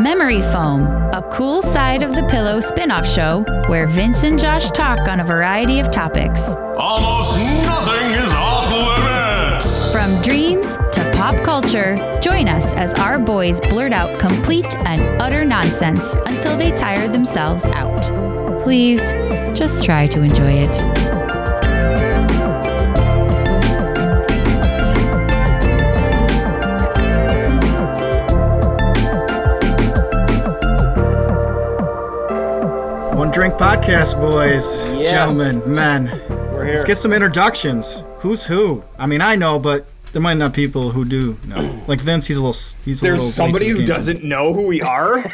Memory Foam, a cool side of the pillow spin-off show where Vince and Josh talk on a variety of topics. Almost nothing is off limits. From dreams to pop culture, join us as our boys blurt out complete and utter nonsense until they tire themselves out. Please, just try to enjoy it. One Drink Podcast, boys, Yes. gentlemen, men. We're here. Let's get some introductions. Who's who? I mean, I know, but there might not be people who do know. Like Vince, he's a little. There's somebody who doesn't know who we are.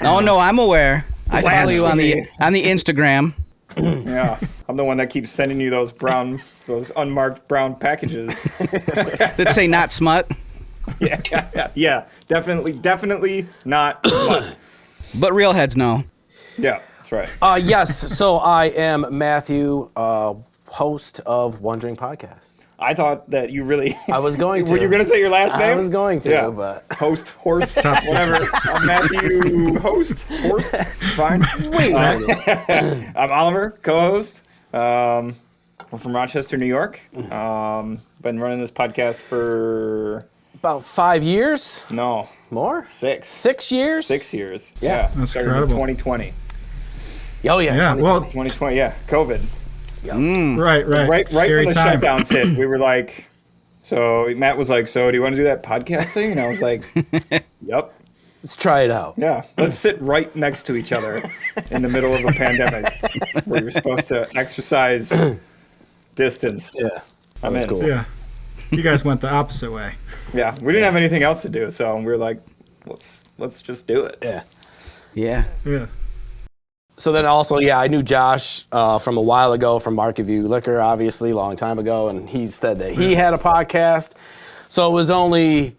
No, I'm aware. I follow you on the Instagram. Yeah, I'm the one that keeps sending you those unmarked brown packages. That say not smut. Yeah. Definitely not smut. But real heads know. Yeah, that's right. Yes, so I am Matthew, host of One Drink Podcast. I thought that you really. I was going to. Were you going to say your last name? I was going to, yeah. but. Host, horse, whatever. I'm Matthew, host, horse, fine. Wait. I'm Oliver, co-host. We're from Rochester, New York. Been running this podcast for. About 5 years? No. More? 6. 6 years? 6 years. Yeah. That's started incredible. In 2020. Oh, yeah. Yeah, well, 2020, yeah. COVID. right. Right Scary when the time. shutdowns hit, we were like, so Matt was like, so do you want to do that podcast thing? And I was like, yep. Let's try it out. Yeah. Let's sit right next to each other in the middle of a pandemic where you're supposed to exercise distance. Yeah. I'm That was in. cool. Yeah. You guys went the opposite way. Yeah. We didn't have anything else to do. So we were like, let's just do it. Yeah. Yeah. Yeah. So then also, I knew Josh from a while ago from Market View Liquor, obviously, a long time ago, and he said that he had a podcast. So it was only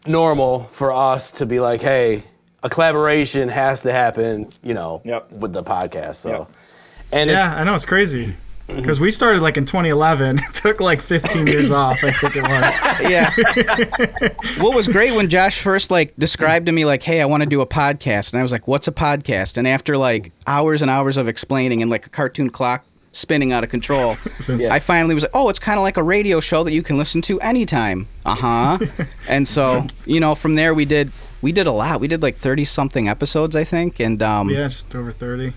normal for us to be like, hey, a collaboration has to happen, Yep. with the podcast. So, Yep. and Yeah, I know, it's crazy. Because we started like in 2011. It took like 15 years off, I think it was. Yeah. What was great when Josh first described to me hey, I want to do a podcast, and I was like, what's a podcast? And after hours and hours of explaining and a cartoon clock spinning out of control, I finally was like, oh, it's kind of like a radio show that you can listen to anytime. And so from there we did a lot. We did 30 something episodes, I think, and Yeah, just over 30.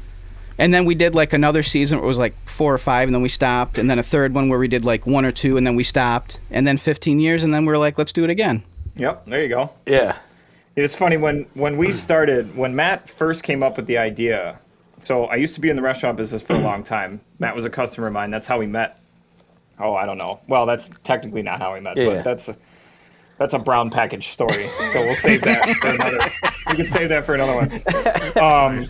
and then we did another season where it was 4 or 5, and then we stopped, and then a third one where we did 1 or 2, and then we stopped, and then 15 years, and then we were like, let's do it again. Yep. There you go. yeah. It's funny when we started, when Matt first came up with the idea. So I used to be in the restaurant business for a long time. Matt was a customer of mine. That's how we met. Oh, I don't know. Well, that's technically not how we met, Yeah. but that's a brown package story. So we'll save that for another. We can save that for another one.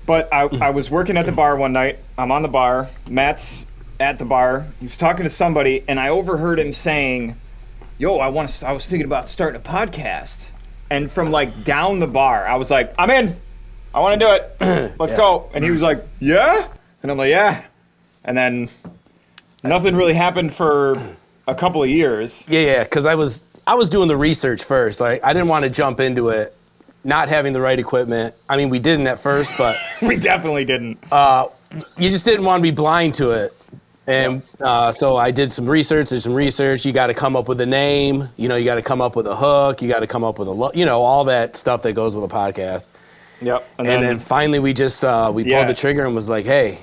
But I was working at the bar one night. I'm on the bar. Matt's at the bar. He was talking to somebody, and I overheard him saying, "Yo, I was thinking about starting a podcast." And from down the bar, I was like, "I'm in. I want to do it. Let's go." And he was like, "Yeah?" And I'm like, "Yeah." And then nothing really happened for a couple of years. Yeah, because I was doing the research first. I didn't want to jump into it, not having the right equipment. I mean, we didn't at first, but We definitely didn't. you just didn't want to be blind to it. And so I did some research. You got to come up with a name. You got to come up with a hook. You got to come up with all that stuff that goes with a podcast. Yep. And then finally we just pulled the trigger and was like, hey,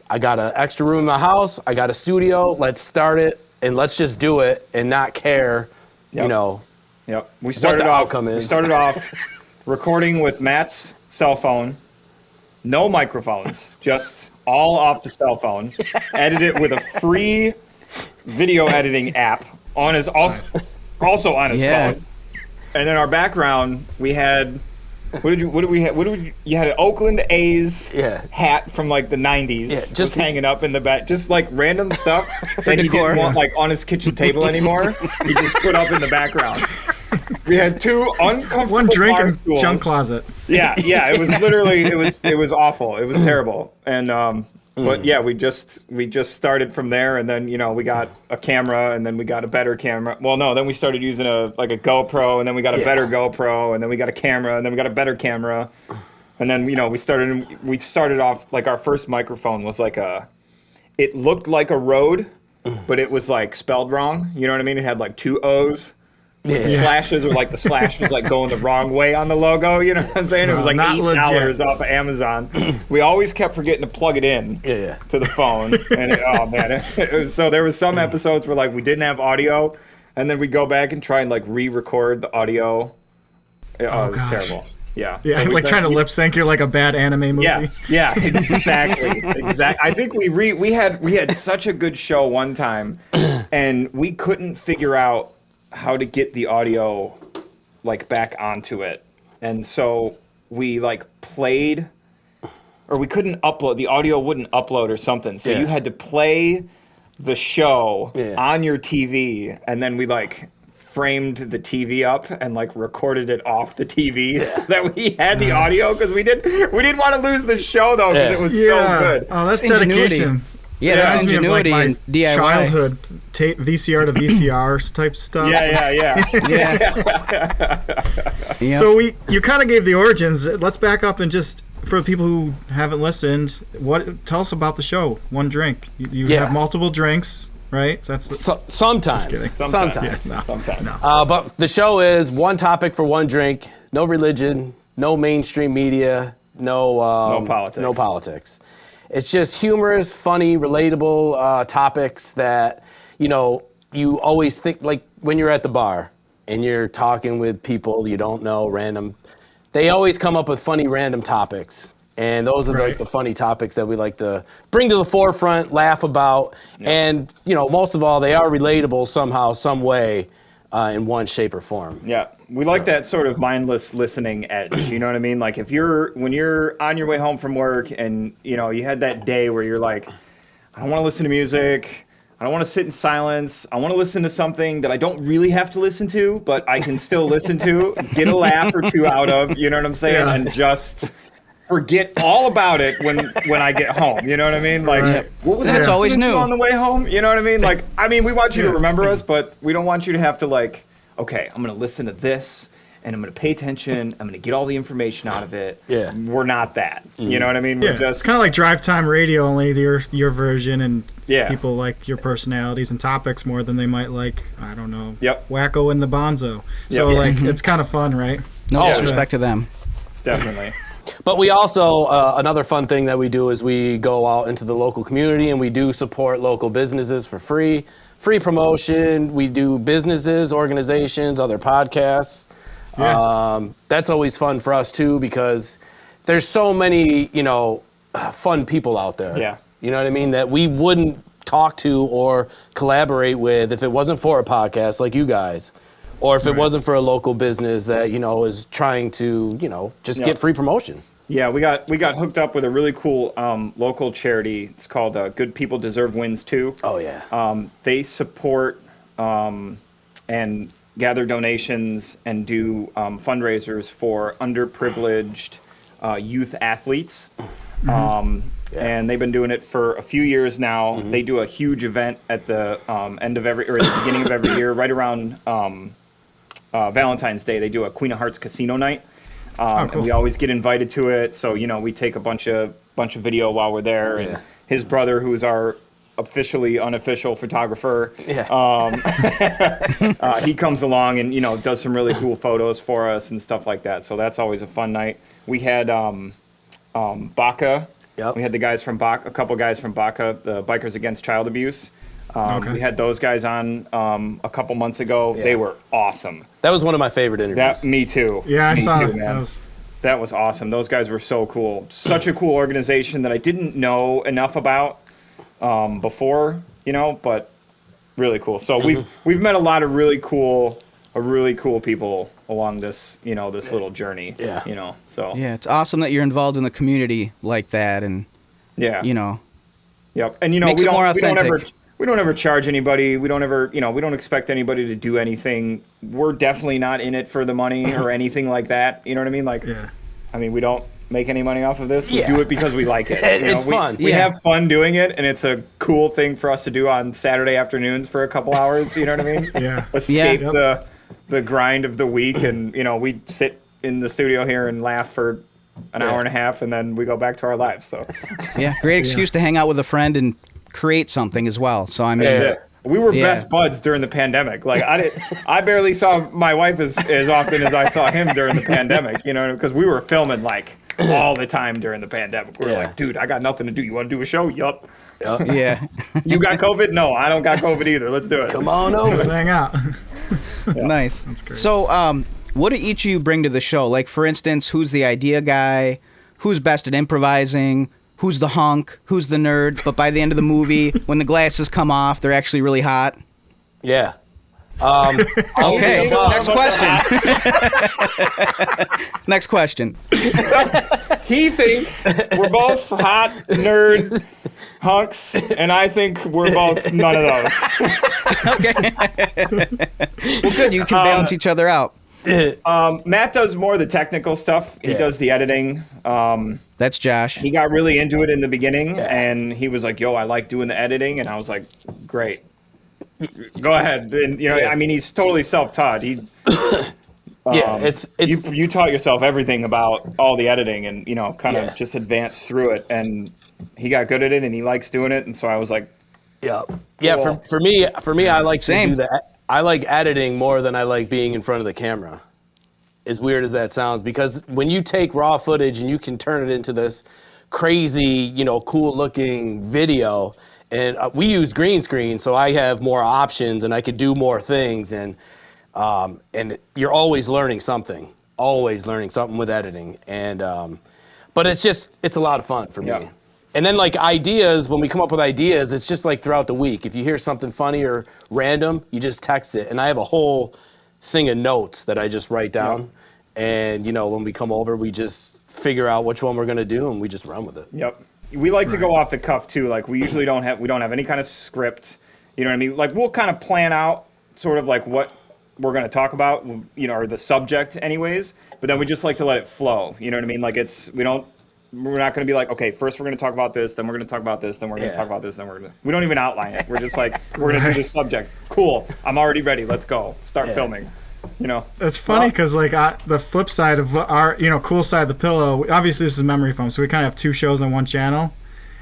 I got an extra room in my house. I got a studio. Let's start it and let's just do it and not care, Yep. We started the off. outcome is. We started off recording with Matt's cell phone, no microphones, just all off the cell phone. Edited with a free video editing app on his also on his phone. And then our background, we had. You had an Oakland A's hat from the 90s. Yeah, just hanging up in the back, just random stuff that he didn't want on his kitchen table anymore. He just put up in the background. We had 2 uncomfortable One drink bar and stools. junk closet. Yeah, it was literally it was awful. It was terrible. And But yeah, we just started from there, and then we got a camera, and then we got a better camera. Well, no, then we started using a GoPro, and then we got a better GoPro, and then we got a camera, and then we got a better camera, and then we started off like our first microphone was it looked like a Rode, but it was like spelled wrong. You know what I mean? It had like 2 O's. The slashes were the slash was going the wrong way on the logo. You know what I'm saying? It was like $8 off of Amazon. We always kept forgetting to plug it in to the phone. And so there was some episodes where we didn't have audio, and then we go back and try and re-record the audio. It was terrible. Yeah. Yeah, so trying to lip sync. You're like a bad anime movie. Yeah, exactly. I think we had such a good show one time, and we couldn't figure out how to get the audio back onto it, and so we played, or we couldn't upload, the audio wouldn't upload or something, so you had to play the show on your TV, and then we framed the TV up and recorded it off the TV so that we had the audio, because we didn't want to lose the show though, because it was so good. Oh, that's dedication. Yeah, that's ingenuity and DIY. Childhood tape, VCR to VCR type stuff. Yeah. So you kind of gave the origins. Let's back up and just, for the people who haven't listened, tell us about the show. One drink. You have multiple drinks, right? So that's sometimes. Just kidding. Sometimes. No. But the show is one topic for one drink. No religion. No mainstream media. No politics. No politics. It's just humorous, funny, relatable topics that, you always think, when you're at the bar and you're talking with people you don't know, random, they always come up with funny random topics. And those are the funny topics that we like to bring to the forefront, laugh about. Yeah. And, most of all, they are relatable somehow, some way, in one shape or form. Yeah. We like that sort of mindless listening edge. You know what I mean? When you're on your way home from work and, you had that day where you're like, I don't want to listen to music. I don't want to sit in silence. I want to listen to something that I don't really have to listen to, but I can still listen to, get a laugh or two out of, you know what I'm saying? Yeah. And just forget all about it when I get home. You know what I mean? What was That's always new on the way home? You know what I mean? We want you to remember us, but we don't want you to have to okay, I'm going to listen to this, and I'm going to pay attention. I'm going to get all the information out of it. Yeah. We're not that. You know what I mean? We're just... It's kind of like drive time radio, only your version, and people like your personalities and topics more than they might I don't know, Wacko and the Bonzo. So, it's kind of fun, right? No disrespect to them. Definitely. But we also, another fun thing that we do is we go out into the local community and we do support local businesses for free promotion. We do businesses, organizations, other podcasts. Yeah. That's always fun for us too, because there's so many, fun people out there. Yeah. You know what I mean? That we wouldn't talk to or collaborate with if it wasn't for a podcast like you guys. Or if it wasn't for a local business that, is trying to, just get free promotion. Yeah, we got hooked up with a really cool local charity. It's called Good People Deserve Wins Too. Oh, yeah. They support and gather donations and do fundraisers for underprivileged youth athletes. And they've been doing it for a few years now. They do a huge event at the end of at the beginning of every year, right around Valentine's Day. They do a Queen of Hearts casino night. Cool. And we always get invited to it. So, we take a bunch of video while we're there. Yeah. And his brother, who's our officially unofficial photographer, he comes along and, does some really cool photos for us and stuff like that. So that's always a fun night. We had B.A.C.A. Yep. We had the guys from B.A.C.A, a couple guys from B.A.C.A, the Bikers Against Child Abuse. We had those guys on a couple months ago. Yeah. They were awesome. That was one of my favorite interviews. Me too. Yeah, I saw it. That was awesome. Those guys were so cool. Such a cool organization that I didn't know enough about before, but really cool. So we've met a lot of really cool people along this, this little journey. Yeah. So yeah, it's awesome that you're involved in the community like that, and Yep. And makes it more authentic. We don't ever charge anybody. We don't ever, we don't expect anybody to do anything. We're definitely not in it for the money or anything like that. You know what I mean? I mean, we don't make any money off of this. We do it because we like it. It's fun. We have fun doing it, and it's a cool thing for us to do on Saturday afternoons for a couple hours. You know what I mean? Escape the grind of the week, and we sit in the studio here and laugh for an hour and a half, and then we go back to our lives. So great excuse to hang out with a friend and create something as well. So I mean, we were best buds during the pandemic. Like I barely saw my wife as often as I saw him during the pandemic. Because we were filming like all the time during the pandemic. We were like, dude, I got nothing to do. You want to do a show? Yup. Yeah. You got COVID? No, I don't got COVID either. Let's do it. Come on over. Let's hang out. Nice. That's great. So, what do each of you bring to the show? Like, for instance, who's the idea guy? Who's best at improvising? Who's the hunk? Who's the nerd? But by the end of the movie, when the glasses come off, they're actually really hot. Yeah. Okay. Next question. Next question. He thinks we're both hot nerd hunks, and I think we're both none of those. Okay. Well, good. You can balance each other out. Matt does more of the technical stuff. He does the editing. That's Josh. He got really into it in the beginning, and he was like, yo, I like doing the editing. And I was like, great. Go ahead. And, I mean, he's totally self-taught. You taught yourself everything about all the editing and, kind of just advanced through it. And he got good at it, and he likes doing it. And so I was like, cool. For me, I like to do that. I like editing more than I like being in front of the camera. As weird as that sounds, because when you take raw footage and you can turn it into this crazy, cool looking video, and we use green screen, so I have more options and I could do more things, and you're always learning something with editing, and but it's a lot of fun for me. And then like ideas, when we come up with ideas, it's just like throughout the week. If you hear something funny or random, you just text it. And I have a whole thing of notes that I just write down. And, when we come over, we just figure out which one we're going to do, and we just run with it. Yep. We like to go off the cuff, too. Like, we usually don't have any kind of script. You know what I mean? Like, we'll kind of plan out sort of like what we're going to talk about, or the subject anyways. But then we just like to let it flow. You know what I mean? Like, we're not going to be like, okay, first we're going to talk about this, then we're going to talk about this, then we're going to talk about this, then we don't even outline it. We're just like, we're going to do this subject. Cool. I'm already ready. Let's go. Start filming. It's funny because the flip side of our, cool side of the pillow, obviously this is memory foam, so we kind of have two shows on one channel.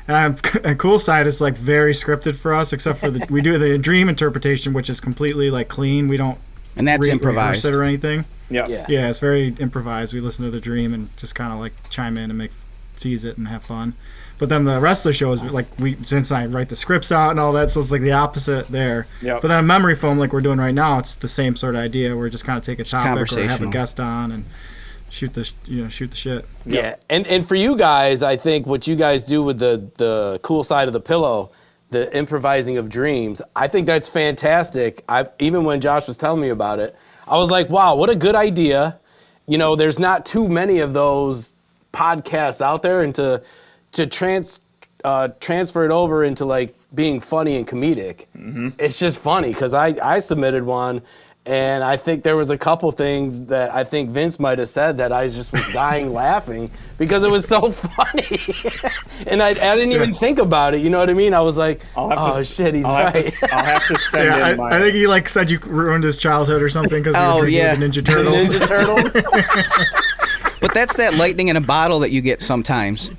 And cool side is like very scripted for us, except for we do the dream interpretation, which is completely like clean. We don't improvised it or anything. Yeah, it's very improvised. We listen to the dream and just kind of like chime in and tease it and have fun. But then the rest of the show is like since I write the scripts out and all that, so it's like the opposite there. Yep. But then memory foam, like we're doing right now, it's the same sort of idea. We're just kind of take a topic or have a guest on and shoot the shit. Yeah, and for you guys, I think what you guys do with the cool side of the pillow, the improvising of dreams, I think that's fantastic. Even when Josh was telling me about it, I was like, wow, what a good idea. There's not too many of those podcasts out there, and to transfer it over into like being funny and comedic. Mm-hmm. It's just funny because I submitted one, and I think there was a couple things that I think Vince might have said that I just was dying laughing because it was so funny. And I didn't even think about it. You know what I mean? I was like, shit, he's right. I'll have to send in my... I think he said you ruined his childhood or something because you were drinking the Ninja Turtles. Ninja Turtles. But that's that lightning in a bottle that you get sometimes,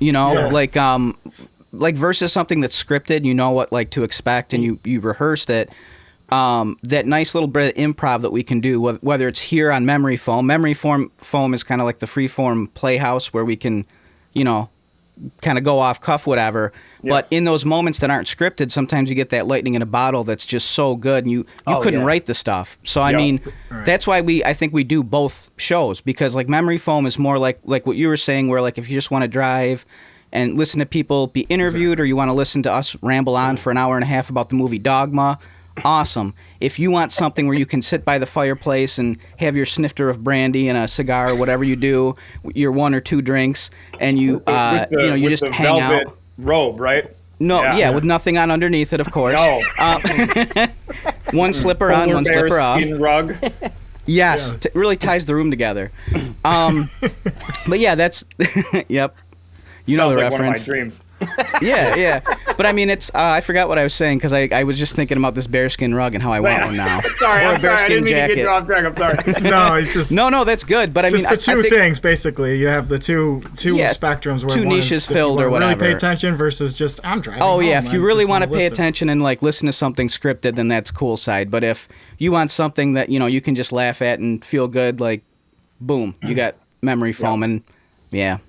like versus something that's scripted, you know what to expect, and you rehearsed it. That nice little bit of improv that we can do, whether it's here on memory foam. Memory foam is kind of like the freeform playhouse where we can, kind of go off cuff, whatever. Yeah. But in those moments that aren't scripted, sometimes you get that lightning in a bottle that's just so good, and you couldn't write the stuff. So I mean, that's why I think we do both shows, because like memory foam is more like what you were saying, where like if you just want to drive and listen to people be interviewed, or you want to listen to us ramble on for an hour and a half about the movie Dogma. Awesome. If you want something where you can sit by the fireplace and have your snifter of brandy and a cigar or whatever you do, your one or two drinks, and you you just hang out. Robe, right? No, with nothing on underneath it, of course. No. One slipper on, one slipper off. Skin rug. Yes, Yeah. really ties the room together. But yeah, that's yep. You know Sounds the like reference. one of my dreams. Yeah. But I mean, it's I forgot what I was saying because I was just thinking about this bearskin rug and how I want one now. Sorry, Or a I'm sorry. I bearskin didn't mean to get jacket. you off track. I'm sorry. No, it's just No, that's good. But I mean, just the I two think, things basically. You have the two Yeah, spectrums where two one niches is if you filled or wanna really whatever. pay attention versus just I'm driving. Oh yeah, home, if you I really just want to wanna pay listen. attention and like listen to something scripted, then that's cool side. But if you want something that you can just laugh at and feel good, like boom, you got memory foam and yeah.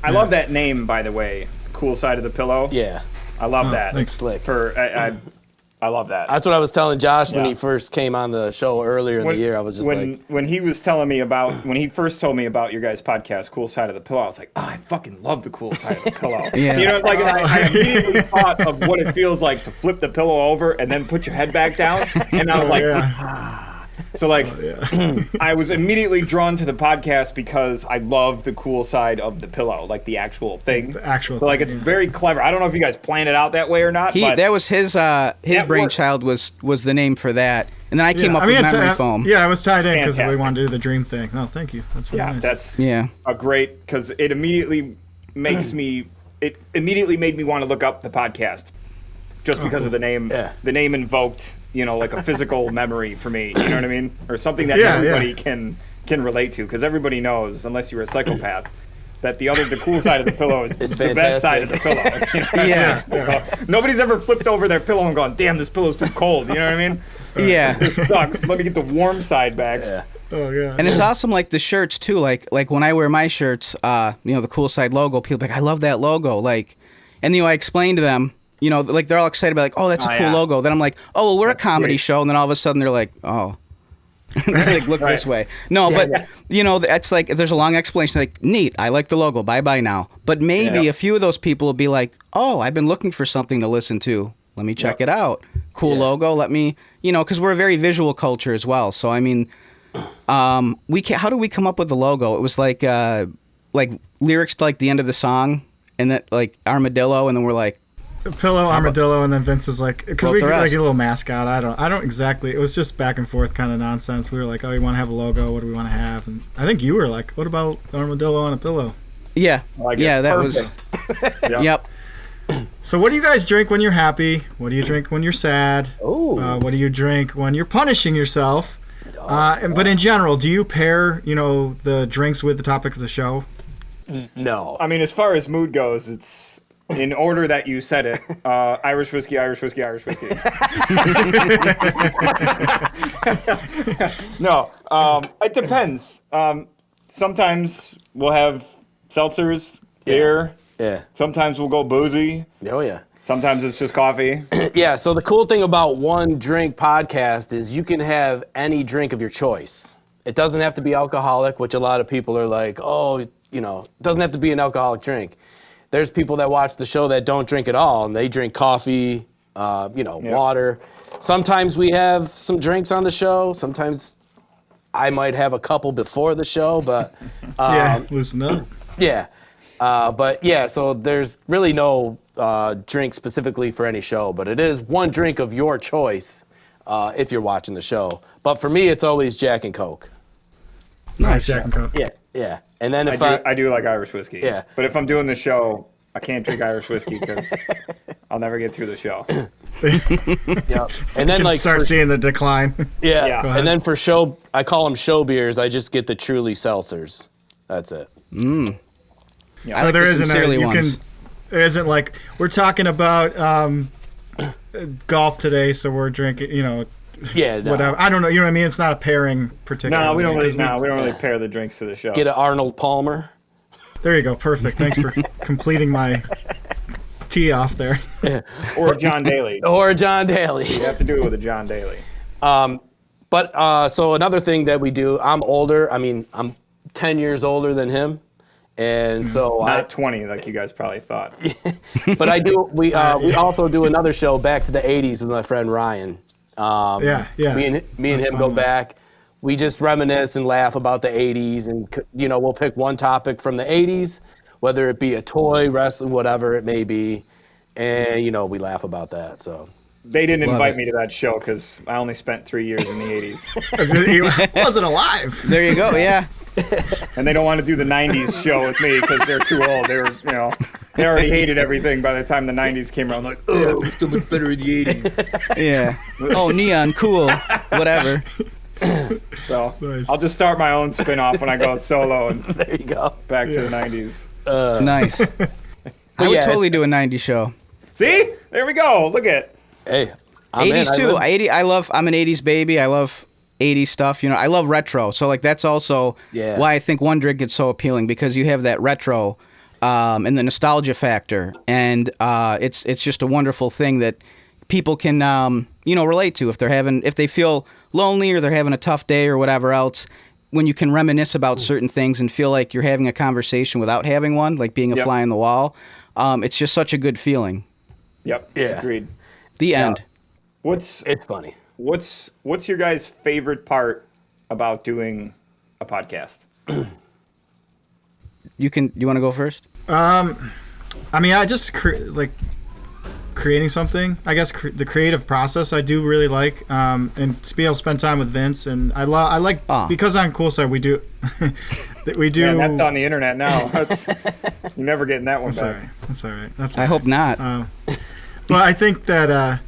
I love that name, by the way. Cool Side of the Pillow. Yeah, I love that. thanks. slick. I love that. That's what I was telling Josh when Yeah. he first came on the show earlier in the year. I was just when he was telling me when he first told me about your guys' podcast, Cool Side of the Pillow, I was like, I fucking love the Cool Side of the Pillow. Yeah. You know, like I immediately thought of what it feels like to flip the pillow over and then put your head back down, and I was like, Yeah. so like, I was immediately drawn to the podcast because I love the cool side of the pillow, like the actual thing. The actual So like, thing, it's yeah. very clever. I don't know if you guys planned it out that way or not. But That was his worked. brainchild was the name for that, and then I came up I mean, with it's, memory foam. Yeah, I was tied in because we Fantastic. wanted to do the dream thing. No, thank you. That's really yeah, nice. that's Yeah. a great, because it immediately makes me. It immediately made me want to look up the podcast, just because of the name. Yeah. The name invoked, like a physical memory for me. You know what I mean? Or something that Yeah, everybody can relate to, because everybody knows, unless you're a psychopath, that the cool side of the pillow is the fantastic. best side of the pillow. You know what I mean? Yeah. Nobody's ever flipped over their pillow and gone, "Damn, this pillow's too cold." You know what I mean? Yeah. It sucks. Let me get the warm side back. Yeah. Oh yeah. And it's awesome, like the shirts too. Like when I wear my shirts, the Cool Side logo, people are like, I love that logo. Like, and I explain to them, like they're all excited about like, oh, that's a cool yeah. logo. Then I'm like, oh, well, we're a comedy great. show, and then all of a sudden they're like, oh. They like look this way. No, but it's like there's a long explanation. Like, neat, I like the logo. Bye bye now. But maybe Yeah. a few of those people will be like, oh, I've been looking for something to listen to. Let me check it out. Cool logo. Let me, because we're a very visual culture as well. So I mean, how do we come up with the logo? It was like lyrics to like the end of the song, and that like armadillo, and then we're like, Pillow, armadillo, and then Vince is like, because Wrote we the like rest. a little mascot. I don't exactly. It was just back and forth kind of nonsense. We were like, oh, you want to have a logo? What do we want to have? And I think you were like, what about armadillo on a pillow? yeah, Like it. yeah, that Perfect. was, yep. So what do you guys drink when you're happy? What do you drink when you're sad? Ooh. What do you drink when you're punishing yourself? But in general, do you pair, the drinks with the topic of the show? No. I mean, as far as mood goes, it's in order that you said it. Irish whiskey, Irish whiskey, Irish whiskey. No, it depends. Sometimes we'll have seltzers, beer. Yeah. Sometimes we'll go boozy. Oh yeah. Sometimes it's just coffee. Yeah, so the cool thing about One Drink Podcast is you can have any drink of your choice. It doesn't have to be alcoholic, which a lot of people are like, oh, it doesn't have to be an alcoholic drink. There's people that watch the show that don't drink at all, and they drink coffee, water. Sometimes we have some drinks on the show. Sometimes I might have a couple before the show, but Loosen up. yeah. But yeah, so there's really no drink specifically for any show, but it is one drink of your choice if you're watching the show. But for me, it's always Jack and Coke. Nice, Jack and Coke. Yeah. And then if I do like Irish whiskey. Yeah. But if I'm doing the show, I can't drink Irish whiskey because I'll never get through the show. yeah. And then Can like start seeing the decline. yeah. Yeah. Go ahead. And then for show, I call them show beers. I just get the Truly seltzers. That's it. Yeah. So like there the isn't sincerely ones. there isn't like we're talking about golf today, so we're drinking, Yeah. No. whatever. I don't know. You know what I mean? It's not a pairing particularly. No, we don't really. 'cause No, we don't really pair the drinks to the show. Get an Arnold Palmer. There you go. Perfect. Thanks for completing my tee off there. Or a John Daly. Or a John Daly. You have to do it with a John Daly. But so another thing that we do, I'm older. I mean, I'm 10 years older than him. And so Not 20, like you guys probably thought. but I do, we also do another show back to the 80s with my friend Ryan. Yeah. Me and That's him fun, go man. back. We just reminisce and laugh about the 80s, and we'll pick one topic from the 80s, whether it be a toy, wrestling, whatever it may be, and we laugh about that. So They didn't Love invite it. me to that show because I only spent 3 years in the 80s. 'Cause he wasn't alive. There you go. Yeah. And they don't want to do the 90s show with me because they're too old. They were, they already hated everything by the time the 90s came around. Like, oh, it's so much better in the 80s. Yeah. Oh, neon, cool, whatever. So Nice. I'll just start my own spin-off when I go solo and There you go. back to the 90s. Nice. I would yeah, totally do a 90s show. See? There we go. Look at. Hey, I'm in. 80s too. I'm an 80s baby. I love 80s stuff. I love retro. So like that's also why I think One Drink is so appealing, because you have that retro and the nostalgia factor, and it's just a wonderful thing that people can relate to if they feel lonely or they're having a tough day or whatever else. When you can reminisce about certain things and feel like you're having a conversation without having one, like being a Yep. fly on the wall, it's just such a good feeling. Yep. Yeah. Agreed. The end. What's funny. What's your guys' favorite part about doing a podcast? You want to go first? I mean, I just creating something. I guess the creative process I do really like, and to be able to spend time with Vince, and I like because on Cool Side we do we do. Yeah, that's on the internet now. You're never getting that one That's all back. right. That's all right. I hope not. But I think that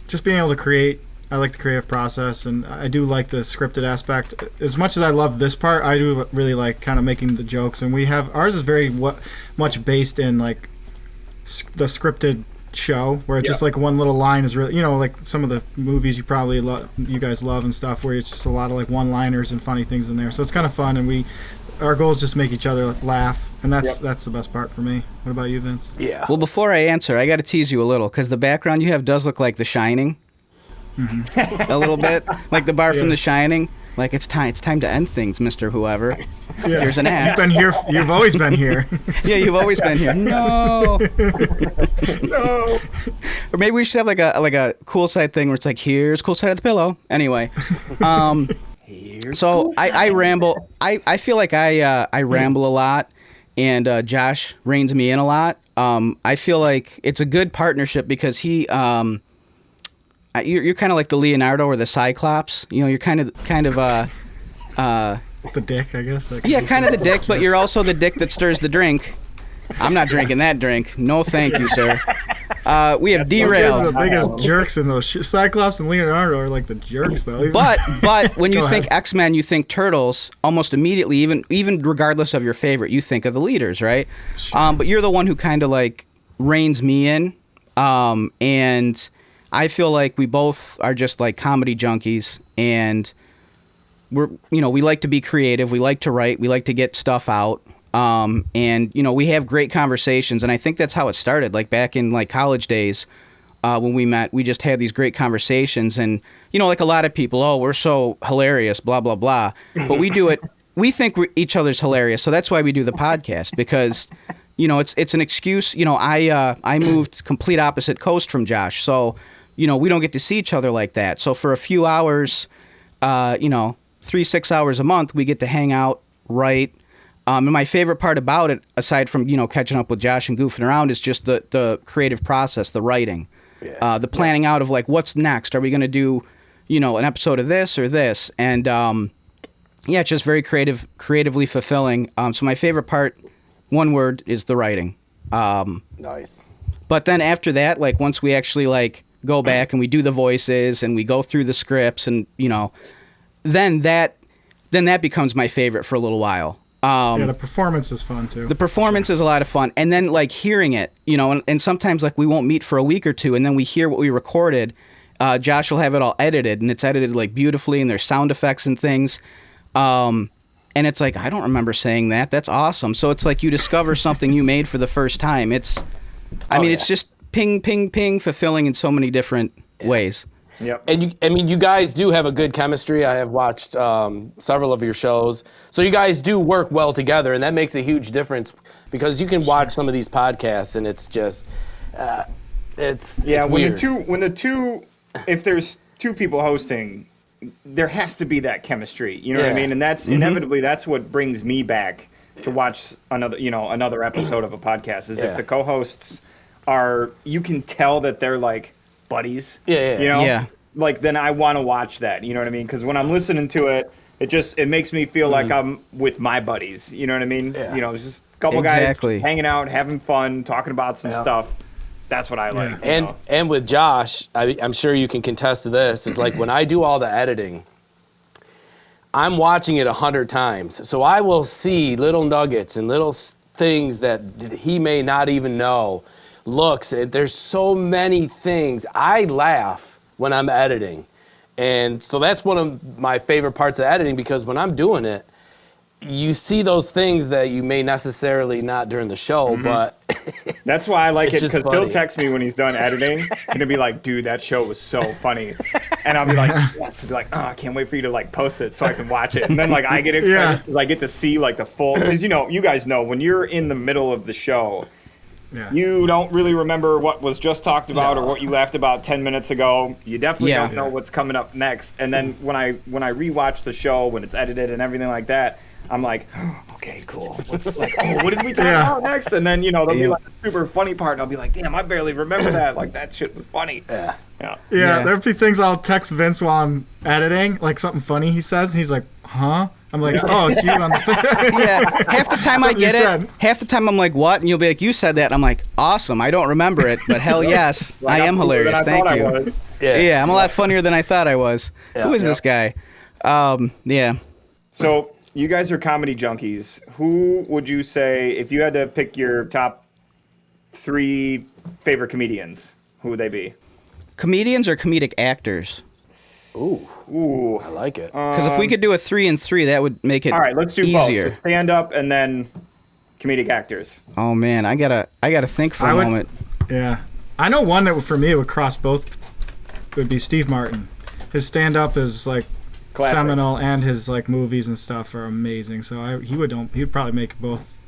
just being able to create, I like the creative process, and I do like the scripted aspect. As much as I love this part, I do really like kind of making the jokes, and ours is very much based in like the scripted show, where it's just like one little line is really, like some of the movies you guys love and stuff, where it's just a lot of like one-liners and funny things in there. So it's kind of fun, and our goal is just to make each other laugh, and that's the best part for me. What about you, Vince? Yeah. Well, before I answer, I got to tease you a little, because the background you have does look like The Shining. A little bit, like the bar from The Shining. Like it's time to end things, Mr. Whoever. Yeah. Here's an axe. You've been here. You've always been here. Yeah, you've always been here. No. No. Or maybe we should have like a Cool Side thing where it's like, here's Cool Side of the pillow. Anyway, so I ramble. I feel like I ramble a lot, and Josh reins me in a lot. I feel like it's a good partnership because he. You're kind of like the Leonardo or the Cyclops. You're kind of The dick, I guess. yeah, kind of the dick, but you're also the dick that stirs the drink. I'm not drinking that drink. No, thank you, sir. We have Those guys are derailed. the biggest jerks in those. Cyclops and Leonardo are like the jerks, though. But when you Go think ahead. X-Men, you think Turtles. Almost immediately, even regardless of your favorite, you think of the leaders, right? But you're the one who kind of like reins me in, and I feel like we both are just like comedy junkies, and we like to be creative. We like to write. We like to get stuff out. And we have great conversations, and I think that's how it started. Like back in like college days, when we met, we just had these great conversations, and like a lot of people, oh, we're so hilarious, blah blah blah. But we do it. We think each other's hilarious, so that's why we do the podcast, because it's an excuse. I moved complete opposite coast from Josh, so we don't get to see each other like that. So for a few hours, 3-6 hours a month, we get to hang out, write. And my favorite part about it, aside from catching up with Josh and goofing around, is just the creative process, the writing, the planning out of like what's next. Are we going to do, an episode of this or this? And it's just very creatively fulfilling. So my favorite part, one word, is the writing. Nice. But then after that, like once we actually like go back and we do the voices and we go through the scripts, and then that becomes my favorite for a little while. The performance is fun too. The performance is a lot of fun, and then like hearing it, and sometimes like we won't meet for a week or two, and then we hear what we recorded. Josh will have it all edited, and it's edited like beautifully, and there's sound effects and things. And it's like, I don't remember saying that. That's awesome. So it's like you discover something you made for the first time. It's just ping, ping, ping, fulfilling in so many different ways. Yep. And you guys do have a good chemistry. I have watched several of your shows. So you guys do work well together, and that makes a huge difference, because you can watch some of these podcasts and it's just it's weird. If there's two people hosting, there has to be that chemistry. You know what I mean? And that's inevitably that's what brings me back to watch another episode of a podcast, is if the co-hosts you can tell that they're like buddies. Yeah. You know? Yeah. Like, then I want to watch that. You know what I mean? Because when I'm listening to it, it makes me feel like I'm with my buddies. You know what I mean? Yeah. You know, it's just a couple Exactly. guys hanging out, having fun, talking about some stuff. That's what I like. Yeah. You know? And with Josh, I'm sure you can contest to this, is like when I do all the editing, I'm watching it 100 times. So I will see little nuggets and little things that he may not even know. There's so many things. I laugh when I'm editing. And so that's one of my favorite parts of editing, because when I'm doing it, you see those things that you may necessarily not during the show, but that's why I like It's it, just because funny. he'll text me when he's done editing and he'll be like, dude, that show was so funny. And I'll be like, yes. I'll be like, oh, I can't wait for you to like post it so I can watch it. And then like I get excited because I get to see like the full, because you guys know when you're in the middle of the show, you don't really remember what was just talked about or what you laughed about 10 minutes ago. You definitely don't know what's coming up next. And then when I rewatch the show, when it's edited and everything like that, I'm like, okay, cool. What's like, what did we talk about next? And then, there'll be like a super funny part, and I'll be like, damn, I barely remember that. Like, that shit was funny. Yeah, there'll be things I'll text Vince while I'm editing, like something funny he says, and he's like, huh? I'm like, oh, it's you on the Yeah, half the time I get it. Half the time I'm like, what? And you'll be like, you said that. And I'm like, awesome. I don't remember it, but hell yes, Like, I am hilarious. Thank you. Yeah, I'm a lot funnier than I thought I was. Who is this guy? Yeah. So you guys are comedy junkies. Who would you say, if you had to pick your top 3 favorite comedians, who would they be? Comedians or comedic actors? Ooh, I like it. Because if we could do a 3 and 3, that would make it all right, let's do easier. both. So stand up and then comedic actors. Oh man, I gotta think for a moment. Yeah, I know one that for me would cross both. Would be Steve Martin. His stand up is like Classic. seminal, and his like movies and stuff are amazing. So he would probably make both.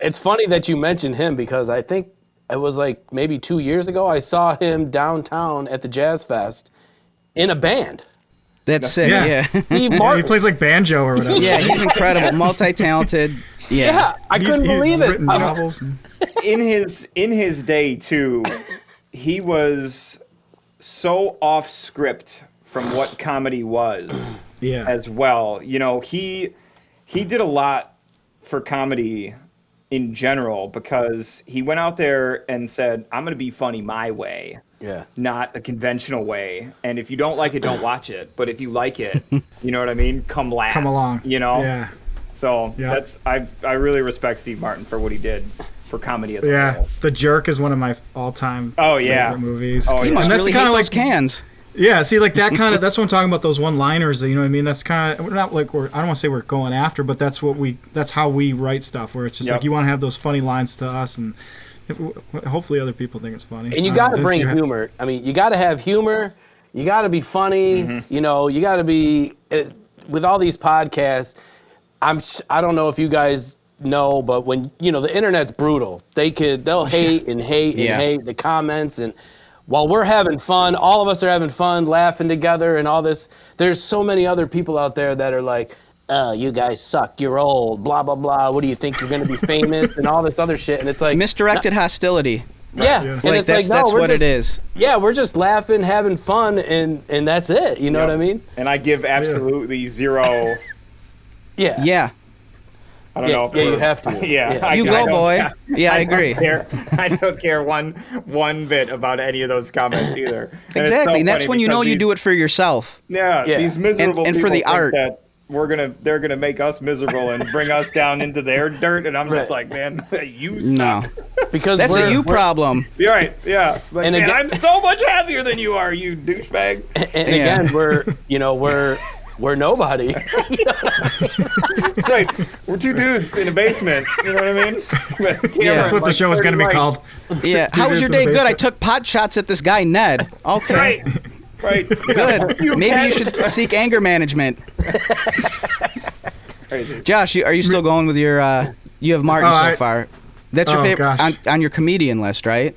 It's funny that you mentioned him, because I think it was like maybe 2 years ago I saw him downtown at the Jazz Fest in a band. That's sick. Yeah. Steve He Martin. plays like banjo or whatever. Yeah, he's incredible, multi-talented. Yeah, I couldn't believe he's it. written novels. In his day too, he was so off script from what comedy was Yeah. as well. He did a lot for comedy in general, because he went out there and said, I'm going to be funny my way. Yeah. Not the conventional way. And if you don't like it, don't watch it. But if you like it, you know what I mean? Come laugh. Come along. Yeah. So Yeah. I really respect Steve Martin for what he did for comedy as Yeah, well. The Jerk is one of my all-time favorite movies. Oh, He yeah. must And that's really kinda hate like those cans. Yeah, see, like that kind of, that's what I'm talking about, those one-liners, you know what I mean? That's kind of, not like I don't want to say we're going after, but that's how we write stuff, where it's just like, you want to have those funny lines to us, and hopefully other people think it's funny. And you got to bring humor. I mean, you got to have humor. You got to be funny. Mm-hmm. You got to be, with all these podcasts, I don't know if you guys know, but when, the internet's brutal. They'll hate and hate and hate the comments, and while we're having fun, all of us are having fun, laughing together and all this, there's so many other people out there that are like, oh, you guys suck, you're old, blah, blah, blah. What do you think, you're going to be famous and all this other shit? And it's like... Misdirected hostility. Yeah. Yeah. And Like, it's that's like, no, what it is. Yeah, we're just laughing, having fun, and that's it. You know what I mean? And I give absolutely zero... Yeah. Yeah. I don't know. If Yeah, you we're- have to. Yeah. You go, boy. Yeah, I agree. I don't care one bit about any of those comments either. And it's so Exactly. And that's funny when you know because you do it for yourself. Yeah, Yeah. these miserable And for people the think art. that they're gonna make us miserable and bring us down into their dirt, and I'm just Right. like, man, you No. suck. Because That's a you problem. You're right, yeah. Like, And man, again- I'm so much happier than you are, you douchebag. And Yeah. again, we're nobody. Right, we're two dudes in a basement. You know what I mean? That's what the show is going to be called. Yeah. How was your dudes day? in the Good. I basement. took pot shots at this guy, Ned. Okay. Right. Good. Maybe you should seek anger management. Crazy. Josh, are you still going with your, you have Martin so far. That's your Oh, favorite gosh. on your comedian list, right?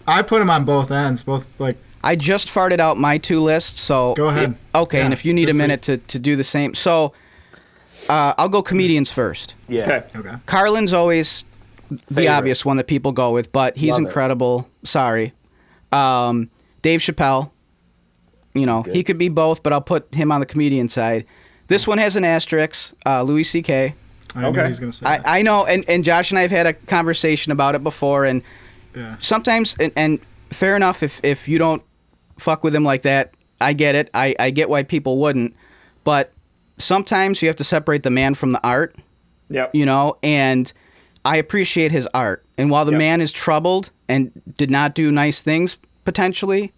I put them on both ends, both like. I just farted out my 2 lists, so... Go ahead. Okay, Yeah, and if you need good a for minute to do the same. So, I'll go comedians first. Yeah. Okay. Carlin's always the Favorite. obvious one that people go with, but he's Love it. incredible. Sorry. Dave Chappelle. You know, he could be both, but I'll put him on the comedian side. This one has an asterisk. Louis C.K. I knew he was gonna say that. I know, and Josh and I have had a conversation about it before, and sometimes, and fair enough if you don't fuck with him like that, I get it. I get why people wouldn't, but sometimes you have to separate the man from the art. Yep. You know, and I appreciate his art, and while the man is troubled and did not do nice things potentially,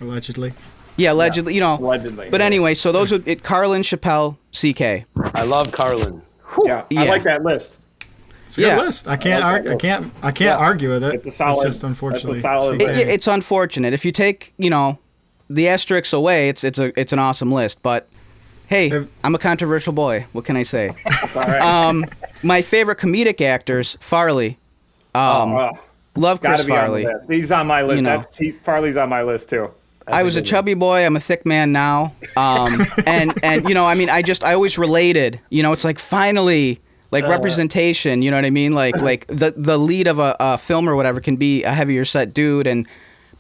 Allegedly. Yeah, allegedly, you know. Allegedly. But anyway, so those are Carlin, Chappelle, CK. I love Carlin. Yeah, I like that list. It's a good list. I can't argue with it. It's a solid. It's just unfortunately. It's unfortunate. If you take, you know, the asterisks away, it's an awesome list. But hey, I'm a controversial boy. What can I say? All right. My favorite comedic actors, Farley. Love Chris Farley. He's on my list. You know. Farley's on my list too. I was a chubby boy. I'm a thick man now. And you know, I mean, I always related. You know, it's like finally, like representation. You know what I mean? Like the lead of a film or whatever can be a heavier set dude.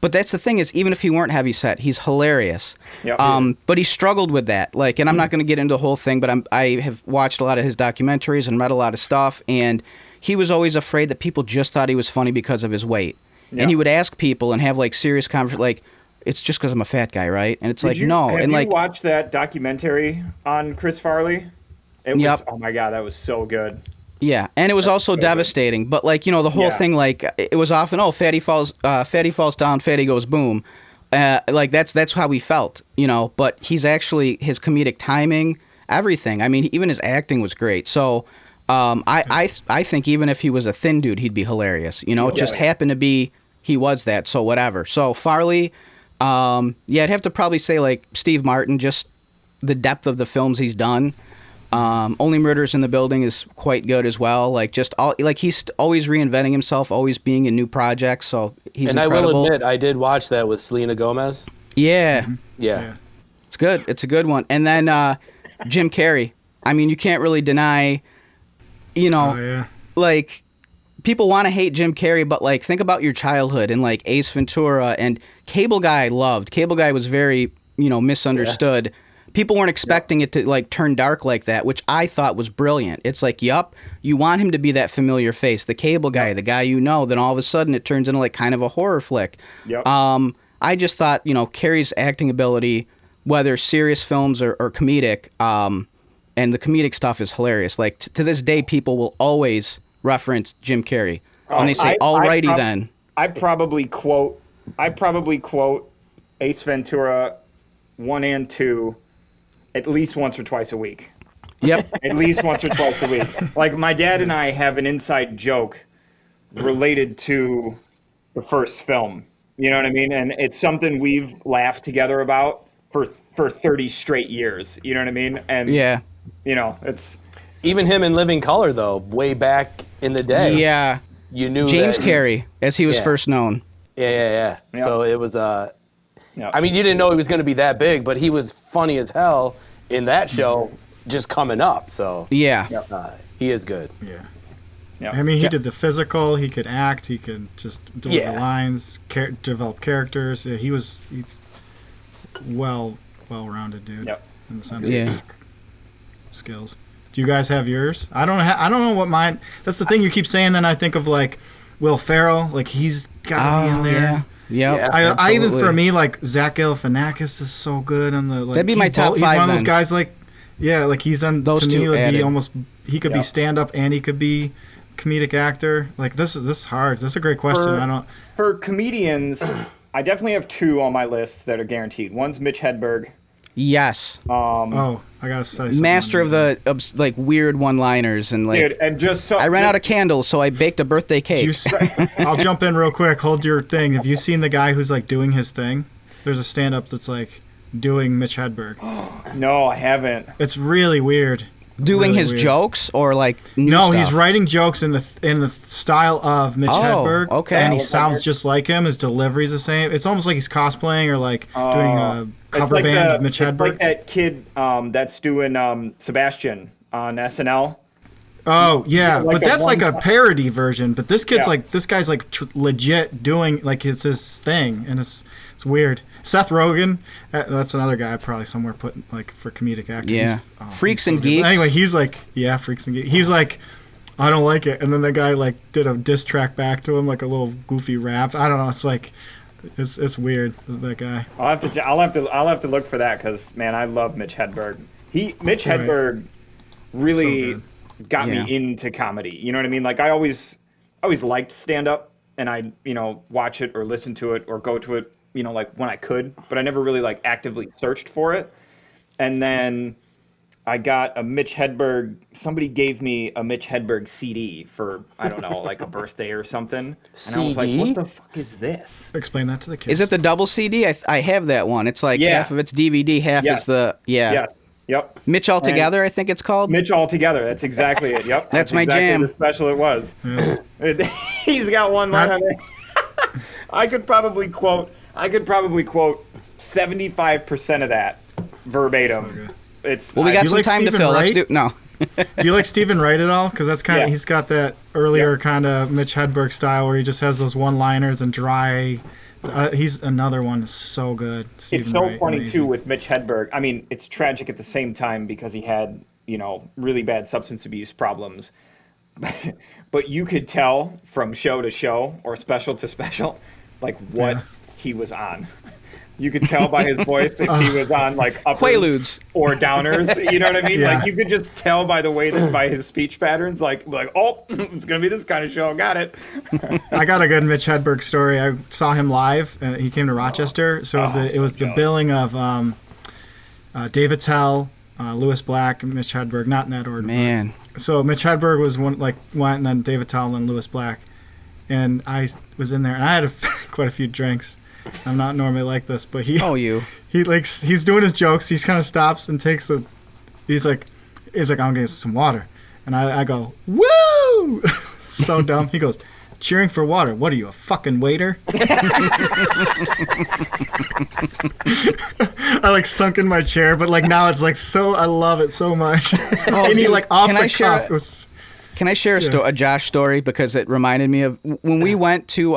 But that's the thing is, even if he weren't heavy set, he's hilarious. Yep. But he struggled with that. Like, and I'm not going to get into the whole thing, but I have watched a lot of his documentaries and read a lot of stuff, and he was always afraid that people just thought he was funny because of his weight. Yep. And he would ask people and have like serious conversations, like, it's just because I'm a fat guy, right? And it's no. Have and you like, watched that documentary on Chris Farley? It was, oh my God, that was so good. Yeah, and it was also devastating. But like, you know, the whole thing, like, it was often, fatty falls down, fatty goes boom. Like that's how he felt, you know. But he's actually, his comedic timing, everything. I mean, even his acting was great. So I think even if he was a thin dude, he'd be hilarious. You know, it just happened to be he was that. So whatever. So Farley, I'd have to probably say like Steve Martin, just the depth of the films he's done. Only Murders in the Building is quite good as well. Like just all, like he's always reinventing himself, always being in new projects. So he's incredible. I will admit, I did watch that with Selena Gomez. Yeah. Yeah. It's good. It's a good one. And then Jim Carrey. I mean, you can't really deny, you know, like people want to hate Jim Carrey, but like think about your childhood and like Ace Ventura and Cable Guy loved. Cable Guy was very, you know, misunderstood. Yeah. People weren't expecting it to like turn dark like that, which I thought was brilliant. It's like, yup, you want him to be that familiar face, the Cable Guy, the guy you know. Then all of a sudden it turns into like kind of a horror flick. Yep. I just thought, you know, Carrey's acting ability, whether serious films or comedic, and the comedic stuff is hilarious. Like to this day, people will always reference Jim Carrey when they say, "Alrighty then." I probably quote Ace Ventura 1 and 2 at least once or twice a week. Yep. At least once or twice a week. Like my dad and I have an inside joke related to the first film. You know what I mean? And it's something we've laughed together about for 30 straight years. You know what I mean? And yeah, you know, it's even him in Living Color though, way back in the day. Yeah. You knew James Carrey, as he was first known. Yeah. So it was I mean, you didn't know he was going to be that big, but he was funny as hell in that show just coming up. So yeah. He is good. Yeah. I mean, he did the physical. He could act. He could just deliver lines, develop characters. He's well-rounded dude in the sense of his skills. Do you guys have yours? I don't know what mine. That's the thing you keep saying. Then I think of like Will Ferrell. Like he's got to be in there. Yeah. I even for me like Zach Galifianakis is so good on the. Like, that'd be my top 5. He's one of those guys like, like he's on. Those to two me, would added. be almost. He could be stand up and he could be comedic actor. Like this is hard. That's a great question. For comedians, I definitely have 2 on my list that are guaranteed. One's Mitch Hedberg. Yes. I gotta say something. Master of the like weird one-liners and like. Dude, and just so I ran out of candles, so I baked a birthday cake. I'll jump in real quick. Hold your thing. Have you seen the guy who's like doing his thing? There's a stand-up that's like doing Mitch Hedberg. No, I haven't. It's really weird. Doing his jokes or like new stuff? He's writing jokes in the style of Mitch Hedberg. Okay. And he sounds just like him. His delivery's the same. It's almost like he's cosplaying or like doing a cover band of Mitch Hedberg. It's like that kid that's doing Sebastian on SNL. Oh yeah, Like but a that's like a one- parody version. But this kid's Yeah. like, this guy's like legit doing, like, it's his thing, and it's weird. Seth Rogen, that's another guy I probably somewhere put like for comedic actor. Yeah. Freaks he's and good. Geeks. Anyway, he's like, yeah, Freaks and Geeks. He's like, I don't like it, and then the guy like did a diss track back to him, like a little goofy rap. I don't know. It's like, it's weird. That guy. I'll have to look for that because man, I love Mitch Hedberg. Mitch Right. Hedberg really So got Yeah. me into comedy. You know what I mean? Like I always liked stand up, and I watch it or listen to it or go to it, like when I could, but I never really like actively searched for it. And then I got a Mitch Hedberg. Somebody gave me a Mitch Hedberg CD for I don't know, like a birthday or something. And I was like, CD? what the fuck is this? Explain that to the kids. Is it the double CD? I have that one. It's like Yeah. half of it's DVD, half Yeah. is the Yes. Yep. Mitch Altogether, I think it's called. Mitch Altogether. That's exactly it. Yep. That's my exactly jam. The special it was. He's got one line on it. I could probably quote 75% of that verbatim. It's Well, we got you some like time to Stephen fill. Let's Wright? do no. Do you like Stephen Wright at all? Because that's kind of Yeah. he's got that earlier Yeah. kind of Mitch Hedberg style where he just has those one-liners and dry. He's another one that's so good. Stephen It's so Wright, funny amazing. too with Mitch Hedberg. I mean, it's tragic at the same time because he had, really bad substance abuse problems. But you could tell from show to show or special to special, like what Yeah. he was on. You could tell by his voice if he was on like uppers Quaaludes. or downers. You know what I mean? Yeah. Like you could just tell by the way that by his speech patterns, like oh, it's gonna be this kind of show. Got it. I got a good Mitch Hedberg story. I saw him live. He came to Rochester. It was the jealous. billing of Dave Attell, Lewis Black, and Mitch Hedberg. Not in that order. Man. So Mitch Hedberg was went, and then Dave Attell, and then Lewis Black. And I was in there, and I had quite a few drinks. I'm not normally like this, but he's doing his jokes. He kind of stops and takes he's like, I'm gonna get some water, and I go, woo, so dumb. He goes, cheering for water. What are you, a fucking waiter? I like sunk in my chair, but like now it's like so I love it so much. And he like off can the I share cuff. It was, Can I share a Josh story because it reminded me of when we went to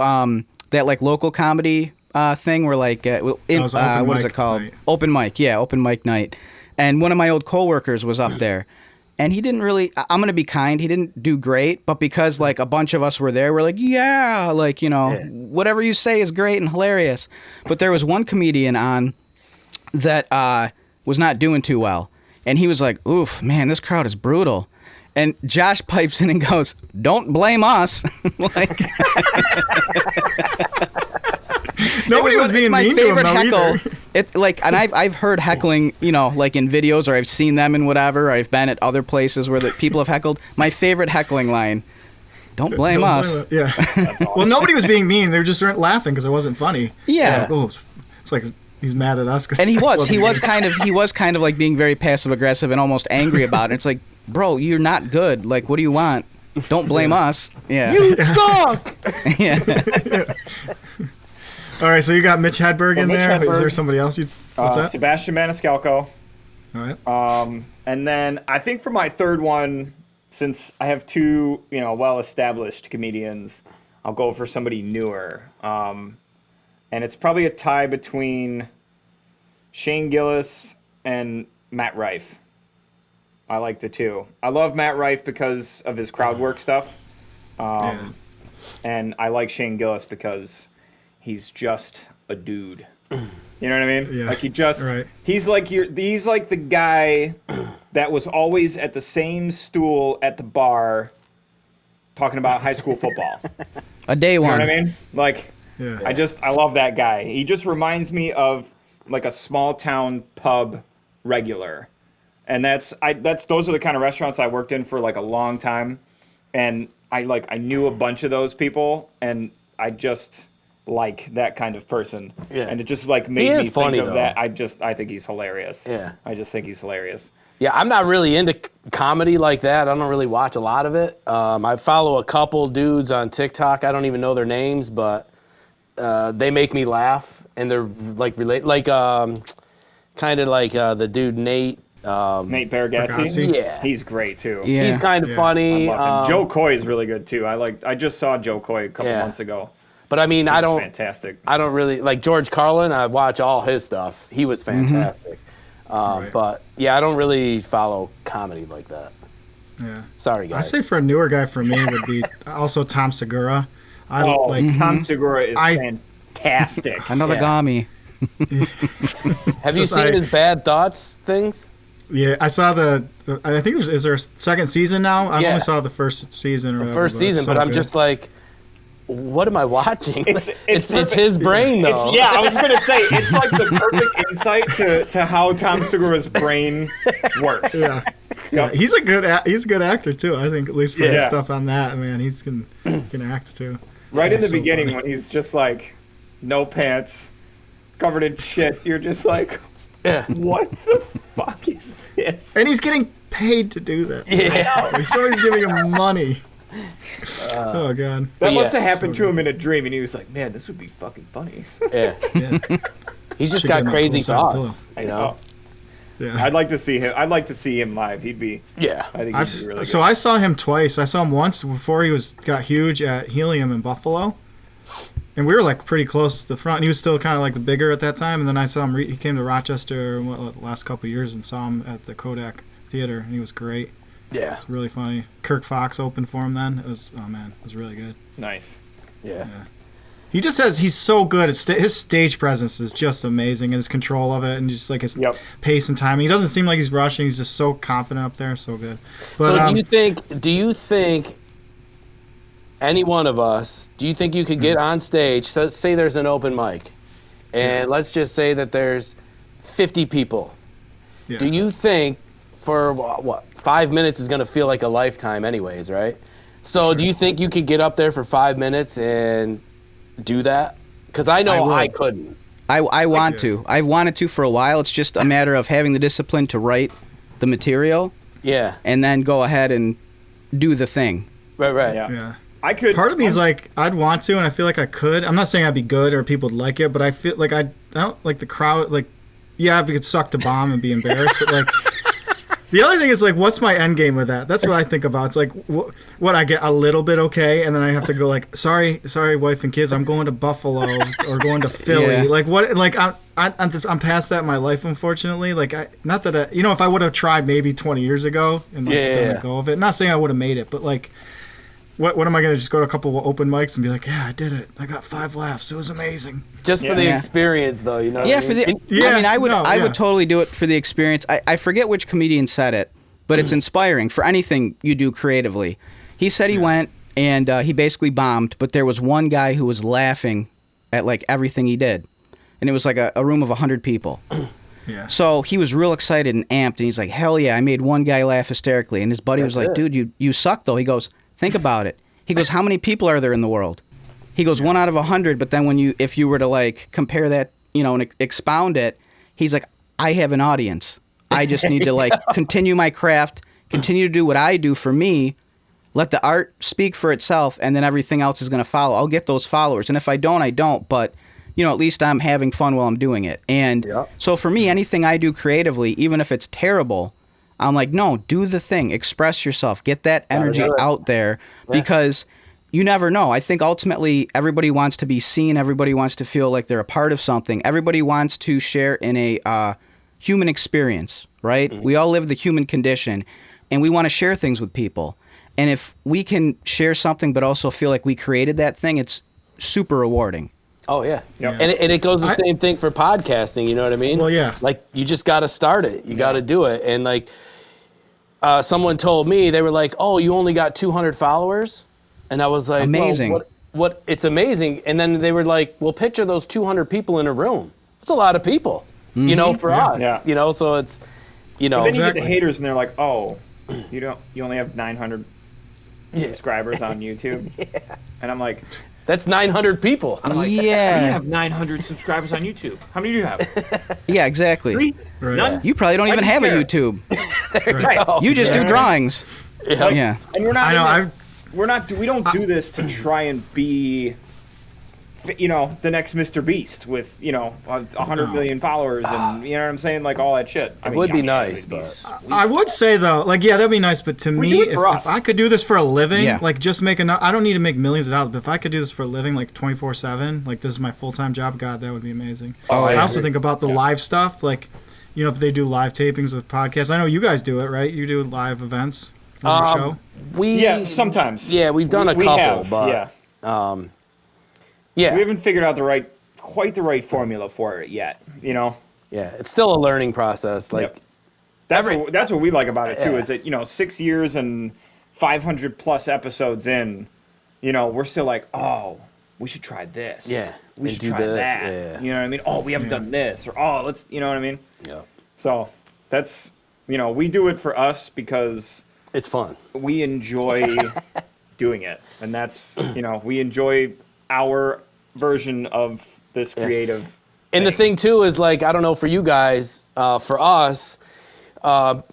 that like local comedy thing where like was open what is mic it called? night. Open mic night. And one of my old coworkers was up there. And he didn't really, I'm going to be kind, he didn't do great, but because like a bunch of us were there, we're like, yeah, like, whatever you say is great and hilarious. But there was one comedian on that was not doing too well. And he was like, oof, man, this crowd is brutal. And Josh pipes in and goes, don't blame us. Like, nobody was being my mean to him favorite though heckle. either. It like, and I've heard heckling, like in videos, or I've seen them in whatever. Or I've been at other places where the people have heckled. My favorite heckling line: "Don't blame Don't us." blame it. Yeah. Well, nobody was being mean. They were just laughing because it wasn't funny. Yeah. It's like, it's like he's mad at us. 'Cause And he it was wasn't good. he was kind of like being very passive aggressive and almost angry about it. It's like, bro, you're not good. Like, what do you want? Don't blame us. Yeah. You suck. Yeah. All right, so you got Mitch Hedberg in Mitch there. Is Hedberg. there somebody else? What's that? Sebastian Maniscalco. All right. And then I think for my third one, since I have two, well-established comedians, I'll go for somebody newer. And it's probably a tie between Shane Gillis and Matt Rife. I like the two. I love Matt Rife because of his crowd work stuff. And I like Shane Gillis because he's just a dude. You know what I mean? Yeah. Like Right. he's like the guy that was always at the same stool at the bar talking about high school football. A day You know one. what I mean? Like Yeah. I love that guy. He just reminds me of like a small town pub regular. And those are the kind of restaurants I worked in for like a long time. And I knew a bunch of those people, and I just like that kind of person. Yeah. And it just like made He me is funny, think of though. that. I think he's hilarious. Yeah. I just think he's hilarious. Yeah, I'm not really into comedy like that. I don't really watch a lot of it. I follow a couple dudes on TikTok. I don't even know their names, but they make me laugh, and they're like kind of like the dude Nate Nate Bargatze. Bargatze? Yeah. He's great too. Yeah. He's kind of funny. I love him. Joe Coy is really good too. I just saw Joe Coy a couple months ago. But I mean, He's fantastic. I don't really like George Carlin. I watch all his stuff. He was fantastic. But yeah, I don't really follow comedy like that. Yeah. Sorry, guys. I say for a newer guy for me would be also Tom Segura. Tom Segura is fantastic. Another Gami. Have you seen his Bad Thoughts things? Yeah, I saw I think is there a second season now? I only saw the first season. First season, but I'm just like, what am I watching? It's his brain though. I was gonna say it's like the perfect insight to how Tom Segura's brain works. Yeah. He's a good actor too. I think at least for his stuff on that, man, he's can act too. Right in the beginning when he's just like, no pants, covered in shit. You're just like, what the fuck is this? And he's getting paid to do that. Yeah. Somebody's giving him money. Oh god. That must have happened to him in a dream, and he was like, "Man, this would be fucking funny." Yeah. He's just got crazy thoughts, you know. Yeah. I'd like to see him. I'd like to see him live. He'd be. Yeah. I think he'd be really good. So I saw him twice. I saw him once before he got huge at Helium in Buffalo, and we were like pretty close to the front. And he was still kind of like the bigger at that time. And then I saw him. He came to Rochester the last couple of years and saw him at the Kodak Theater, and he was great. Yeah. It's really funny. Kirk Fox opened for him then. It was it was really good. Nice. Yeah. He just he's so good at his stage presence is just amazing, and his control of it, and just like his pace and timing. He doesn't seem like he's rushing. He's just so confident up there, so good. But, so do you think any one of us? Do you think you could get on stage? So say there's an open mic, and let's just say that there's 50 people. Yeah. Do you think for what 5 minutes is going to feel like a lifetime, anyways, right? So do you think you could get up there for 5 minutes and do that? Because I know I couldn't. I want to. I've wanted to for a while. It's just a matter of having the discipline to write the material. Yeah. And then go ahead and do the thing. Right. Yeah. I could. Part of me is like, I'd want to, and I feel like I could. I'm not saying I'd be good or people would like it, but I feel like I don't like the crowd. Like, yeah, it could suck to bomb and be embarrassed, but like. The other thing is, like, what's my end game with that? That's what I think about. It's like, what I get a little bit okay, and then I have to go like, sorry, wife and kids, I'm going to Buffalo or going to Philly. Yeah. Like, what? Like, I'm past that in my life, unfortunately. Like, not that if I would have tried maybe 20 years ago and like, done a go of it. Not saying I would have made it, but like, what am I gonna just go to a couple of open mics and be like, yeah, I did it. I got 5 laughs. It was amazing. Just for the experience, though, you know. Yeah, what I mean? I mean, I would totally do it for the experience. I forget which comedian said it, but it's inspiring for anything you do creatively. He said he went and he basically bombed, but there was one guy who was laughing at like everything he did, and it was like a room of 100 people. Yeah. So he was real excited and amped, and he's like, hell yeah, I made one guy laugh hysterically. And his buddy was like, dude, you suck though. He goes, think about it. He goes, how many people are there in the world? He goes, 1 out of 100. But then if you were to like compare that, and expound it, he's like, I have an audience. I just need to like continue my craft, continue to do what I do for me, let the art speak for itself, and then everything else is going to follow. I'll get those followers. And if I don't, I don't. But, at least I'm having fun while I'm doing it. And so for me, anything I do creatively, even if it's terrible, I'm like, no, do the thing. Express yourself. Get that energy out there because you never know. I think ultimately everybody wants to be seen. Everybody wants to feel like they're a part of something. Everybody wants to share in a human experience, right? Mm-hmm. We all live the human condition, and we want to share things with people. And if we can share something but also feel like we created that thing, it's super rewarding. Oh, yeah. And it goes the same thing for podcasting, you know what I mean? Well, yeah. Like, you just got to start it. You got to do it. And, like, someone told me, they were like, oh, you only got 200 followers? And I was like, amazing. Well, what? It's amazing. And then they were like, well, picture those 200 people in a room. That's a lot of people, for us. Yeah. So it's, But then you get the haters, and they're like, oh, you only have 900 subscribers on YouTube? And I'm like... That's 900 people. I'm like, yeah. We have 900 subscribers on YouTube. How many do you have? Yeah, exactly. 3? Right. None? You probably don't even have a YouTube. You just do drawings. Yeah. And we're not. I know. We don't do this to try and be you know, the next Mr. Beast with, you know, 100 million followers and, you know what I'm saying? Like, all that shit. It would be nice, but... I would say, though, like, yeah, that'd be nice, but to me, if I could do this for a living, like, just make enough... I don't need to make millions of dollars, but if I could do this for a living, like, 24/7, like, this is my full-time job, God, that would be amazing. I also think about the live stuff, like, you know, if they do live tapings of podcasts. I know you guys do it, right? You do live events on your show? Yeah, sometimes. Yeah, we've done a couple, but... Yeah. Yeah. We haven't figured out quite the right formula for it yet, you know? Yeah, it's still a learning process. Like, that's what we like about it, too, is that, you know, 6 years and 500 plus episodes in, you know, we're still like, oh, we should try this. Yeah. We should try that. Yeah. You know what I mean? Oh, we haven't done this. Or, oh, let's, you know what I mean? Yeah. So that's, you know, we do it for us because... It's fun. We enjoy doing it. And that's, you know, we enjoy our version of this creative And the thing too is, like, I don't know for you guys, for us, a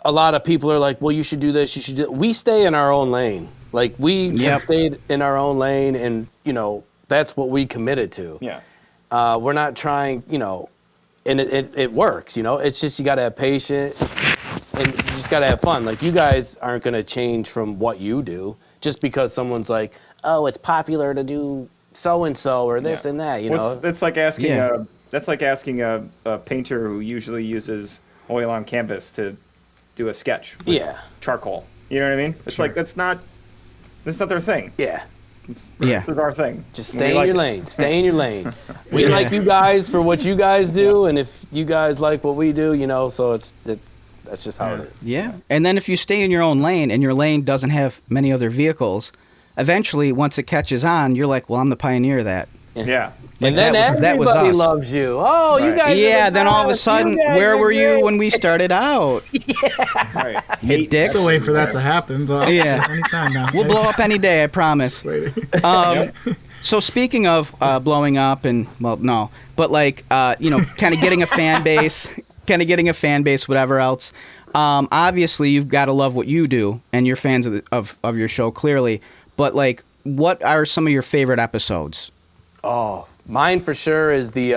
lot of people are like, well, you should do this, you should do. We stay in our own lane. Like, we have stayed in our own lane, and, you know, that's what we committed to. Yeah. We're not trying, you know, and it works, you know. It's just you got to have patience, and you just got to have fun. Like, you guys aren't going to change from what you do just because someone's like, oh, it's popular to do so-and-so or this and that, you know. That's like asking a painter who usually uses oil on canvas to do a sketch with charcoal. You know what I mean? It's like that's not their thing. Yeah. This is our thing. Just stay in your lane. Stay in your lane. We like you guys for what you guys do, and if you guys like what we do, you know, so that's just how it is. Yeah. And then if you stay in your own lane and your lane doesn't have many other vehicles, eventually, once it catches on, you're like, well, I'm the pioneer of that. Yeah. And then everybody loves you. Oh, you guys. Yeah, then all of a sudden, where were you when we started out? Right. Hit dicks. Still waiting for that to happen, but anytime now. We'll blow up any day, I promise. So speaking of blowing up, and, well, no, but like, you know, kind of getting a fan base, whatever else. Obviously, you've got to love what you do, and you're fans of your show, clearly. But, like, what are some of your favorite episodes? Oh, mine for sure is the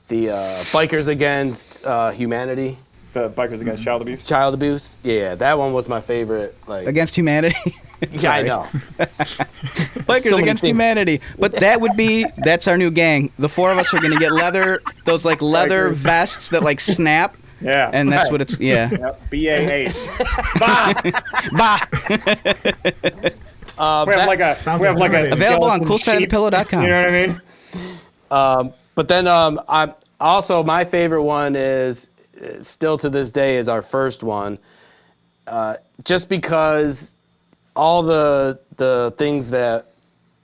Bikers Against Humanity. The Bikers Against Child Abuse? Child Abuse. Yeah, that one was my favorite. Like, Against Humanity? Yeah, I know. Bikers Against Humanity. But that's our new gang. The four of us are going to get those leather vests that like snap. Yeah. And that's what it's, B.A.A. Bah! We have like a available on coolsideofthepillow.com. You know what I mean? But then I'm also, my favorite one is still to this day is our first one, just because all the things that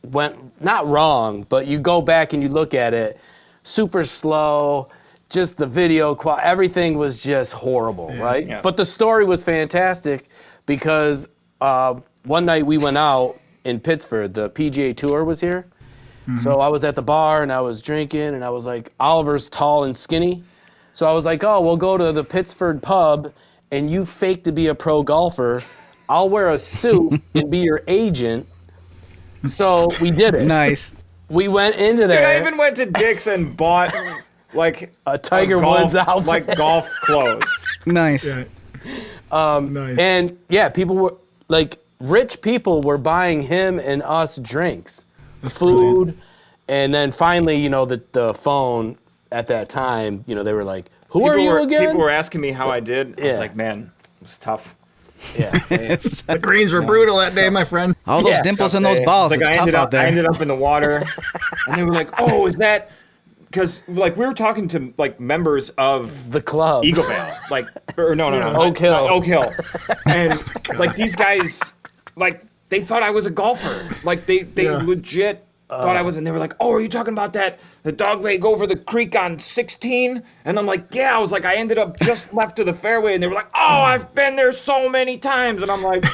went not wrong, but you go back and you look at it, super slow, just the video quality, everything was just horrible, right? Yeah. But the story was fantastic because one night we went out in Pittsburgh, the PGA Tour was here. Mm-hmm. So I was at the bar and I was drinking and I was like, Oliver's tall and skinny. So I was like, oh, we'll go to the Pittsburgh pub and you fake to be a pro golfer. I'll wear a suit and be your agent. So we did it. Nice. We went into there. Dude, I even went to Dick's and bought like a Tiger Woods outfit. Like golf clothes. Nice. Yeah. Nice. And yeah, people were like, rich people were buying him and us drinks, food, brilliant. And then finally, you know, the phone at that time, you know, they were like, who are you again? People were asking me how I did. I was like, man, it was tough. Yeah. The greens were brutal that day, my friend. All those dimples in those balls, like, it's tough out there. I ended up in the water, and they were like, oh, is that... Because, like, we were talking to, like, members of the club, Eagle Vale, like, or no, Oak Hill, and like these guys, like, they thought I was a golfer, like they legit thought I was, and they were like, oh, are you talking about the dog leg over the creek on 16? And I'm like, yeah. I was like, I ended up just left of the fairway, and they were like, oh, I've been there so many times, and I'm like,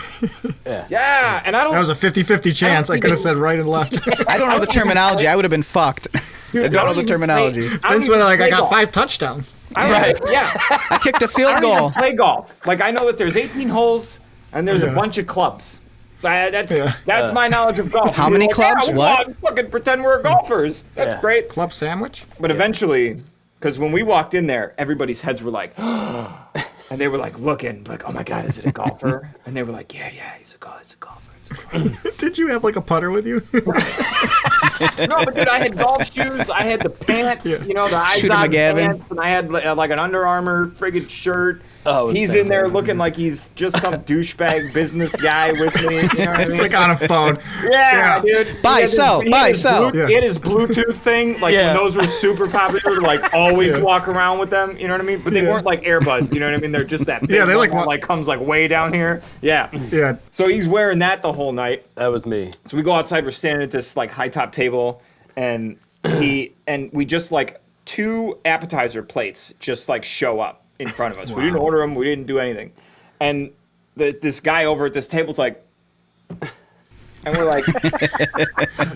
yeah, and I don't. That was a 50-50 chance. I could have said right and left. I don't know the terminology. I would have been fucked. Dude, I don't know the terminology. Vince went like, I got 5 touchdowns. I kicked a field goal. I don't even play golf. Like, I know that there's 18 holes and there's a bunch of clubs. That's my knowledge of golf. How many clubs? Yeah, What? on, fucking pretend we're golfers. That's great. Club sandwich? But eventually, because when we walked in there, everybody's heads were like, and they were like looking, like, oh my God, is it a golfer? And they were like, yeah, he's a golfer. It's a golfer. Did you have like a putter with you? No, but dude, I had golf shoes. I had the pants, the eyes Shoot him on a Gavin. pants, and I had like an Under Armour friggin' shirt. Oh, he's in there looking like he's just some douchebag business guy with me. You know what I It's mean? like on a phone. Yeah, dude. Buy, sell. He had his Bluetooth thing, like when those were super popular, to like always walk around with them. You know what I mean? But they weren't like earbuds. You know what I mean? They're just that. Big they one like that, comes like way down here. Yeah. Yeah. So he's wearing that the whole night. That was me. So we go outside. We're standing at this like high top table, and we just like 2 appetizer plates just like show up in front of us. Wow. We didn't order them. We didn't do anything. And this guy over at this table's like, and we're like,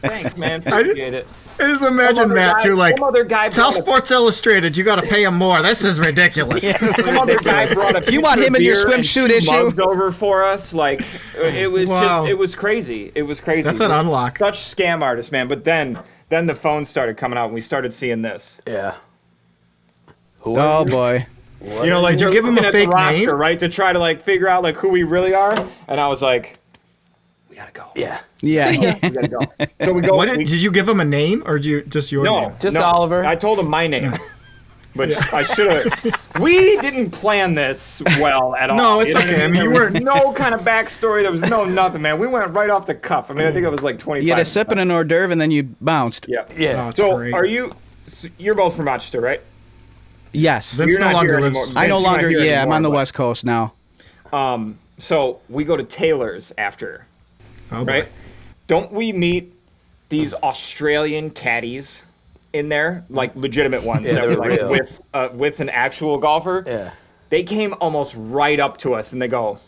thanks, man. Appreciate it. I just imagine Matt too, like, tell Sports Illustrated you got to pay him more. This is ridiculous. Some other guy brought a you want him in your swimsuit issue mugs over for us. Like, it was just, it was crazy. It was crazy. That's an unlock. Such scam artists, man. But then the phones started coming out, and we started seeing this. Yeah. Oh boy. What? You know, like, did you give him a fake roster, name, right? To try to like figure out like who we really are. And I was like, we gotta go. Yeah. We gotta go. So we go. did you give him a name or just your name? Just Oliver. I told him my name. Which I should have. We didn't plan this well at all. No, it's You know okay. what I mean, you there was weren't- no kind of backstory. There was nothing, man. We went right off the cuff. I mean, I think it was like 25. You had a sip and an hors d'oeuvre, and then you bounced. Yeah. Yeah. Oh, it's So great. you're both from Rochester, right? Yes. Vince You're no not longer here lives. anymore. I no Vince, you're not longer. here Yeah, I'm anymore, on the but- West Coast now. So we go to Taylor's after, Oh, boy. right? Don't we meet these Australian caddies in there, like legitimate ones Yeah, that were they're like real. with an actual golfer? Yeah. They came almost right up to us and they go,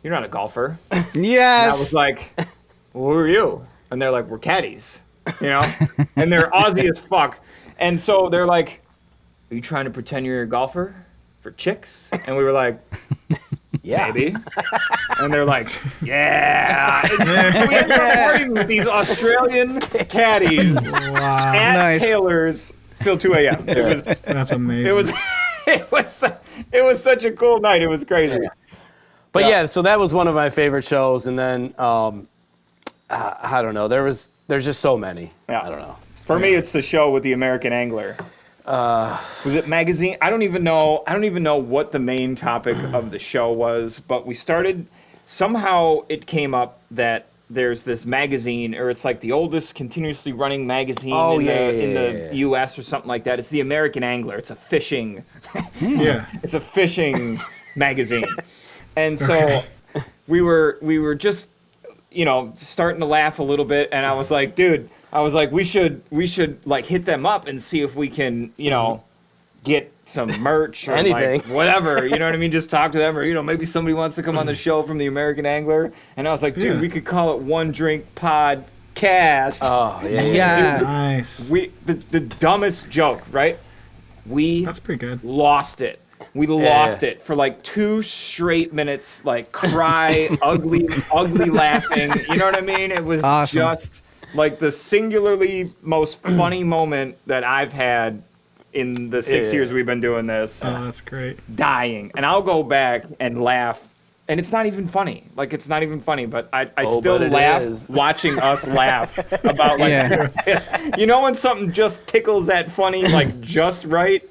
"You're not a golfer." Yes. And I was like, well, "Who are you?" And they're like, "We're caddies," and they're Aussie as fuck. And so they're like, "Are you trying to pretend you're a golfer for chicks?" And we were like, Yeah. maybe. And they're like, yeah. And we ended up partying with these Australian caddies Wow. at Nice. Taylor's till 2 a.m. That's amazing. It was such a cool night. It was crazy. But yeah, so that was one of my favorite shows, and then I don't know. There's just so many. Yeah. I don't know. For me, it's the show with the American Angler. Was it magazine? I don't even know what the main topic of the show was, but we started, somehow it came up that there's this magazine, or it's like the oldest continuously running magazine in the U.S. or something like that. It's the American Angler. It's a fishing, it's a fishing magazine. And so we were just, starting to laugh a little bit, and I was like, dude, we should like hit them up and see if we can, get some merch or anything, like whatever, you know what I mean? Just talk to them, or maybe somebody wants to come on the show from the American Angler. And I was like, dude, we could call it One Drink Podcast. Oh yeah. Yeah. Nice. The dumbest joke, right? That's pretty good. Lost it. We lost it for like 2 straight minutes, like cry, ugly laughing. You know what I mean? It was awesome. Just like the singularly most funny moment that I've had in the 6 years we've been doing this. Oh, that's great. Dying. And I'll go back and laugh. And it's not even funny. Like, it's not even funny, but I still laugh watching us laugh about, like, when something just tickles that funny, like, just right?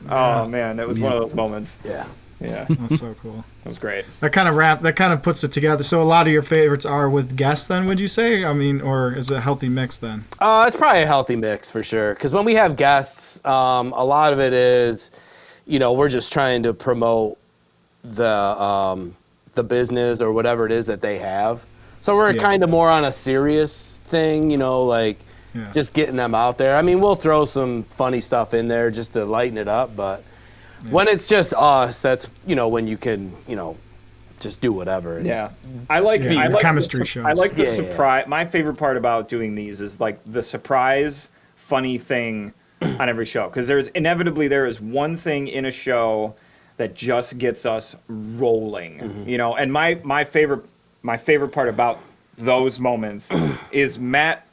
Oh, man, that was one of those moments. Yeah. Yeah. That's so cool. That was great. That kind of puts it together. So a lot of your favorites are with guests then, would you say? I mean, or is it a healthy mix then? It's probably a healthy mix for sure. Because when we have guests, a lot of it is, we're just trying to promote the business or whatever it is that they have. So we're kind of more on a serious thing, just getting them out there. I mean, we'll throw some funny stuff in there just to lighten it up, but when it's just us, that's, when you can, just do whatever. Yeah. I like chemistry the, shows. I like the surprise. My favorite part about doing these is like the surprise funny thing on every show. Because there is one thing in a show that just gets us rolling, and my favorite my favorite part about those moments is Matt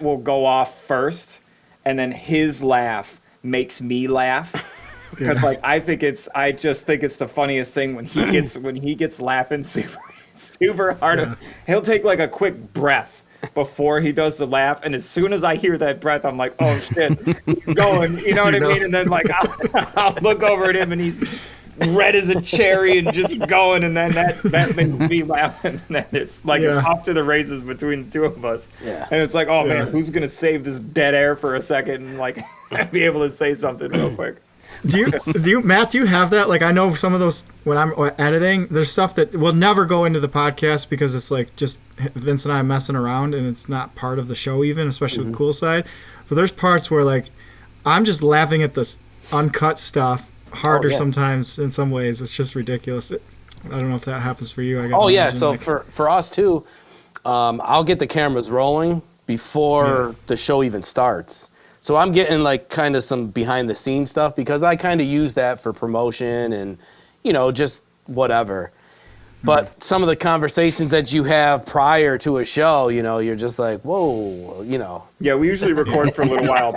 will go off first, and then his laugh makes me laugh. Because like I just think it's the funniest thing when he gets laughing super hard. Yeah. He'll take like a quick breath before he does the laugh, and as soon as I hear that breath, I'm like, oh shit, he's going. You know what I mean? And then like I'll look over at him, and he's red as a cherry and just going, and then that makes me laugh, and then it's like off to the races between the two of us. Yeah. And it's like, oh man, who's gonna save this dead air for a second and like be able to say something real quick? Do you, Matt, do you have that? Like, I know some of those, when I'm editing, there's stuff that will never go into the podcast because it's like just Vince and I messing around and it's not part of the show even, especially with Cool Side. But there's parts where like I'm just laughing at the uncut stuff harder sometimes in some ways. It's just ridiculous. I don't know if that happens for you. So like, for us too, I'll get the cameras rolling before the show even starts. So I'm getting like kind of some behind the scenes stuff because I kind of use that for promotion and, you know, just whatever. But some of the conversations that you have prior to a show, you know, you're just like, whoa, you know. Yeah, we usually record for a little while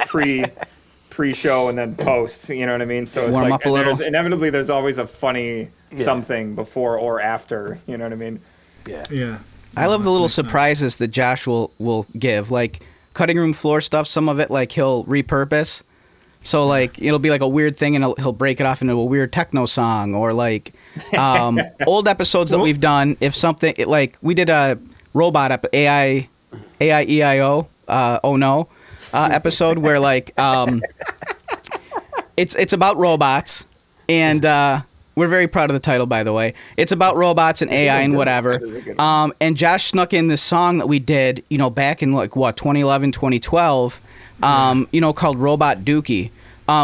pre-show and then post, you know what I mean? So it's warm like up a little. Inevitably there's always a funny something before or after, you know what I mean? Yeah. I love the little surprises that Josh will give, like cutting room floor stuff. Some of it like he'll repurpose. So like it'll be like a weird thing and he'll break it off into a weird techno song, or like old episodes that we've done. If something like we did a robot AI EIO oh no episode where like it's about robots, and we're very proud of the title, by the way. It's about robots and AI and whatever. And Josh snuck in this song that we did, you know, back in like 2011, 2012. You know, called Robot Dookie,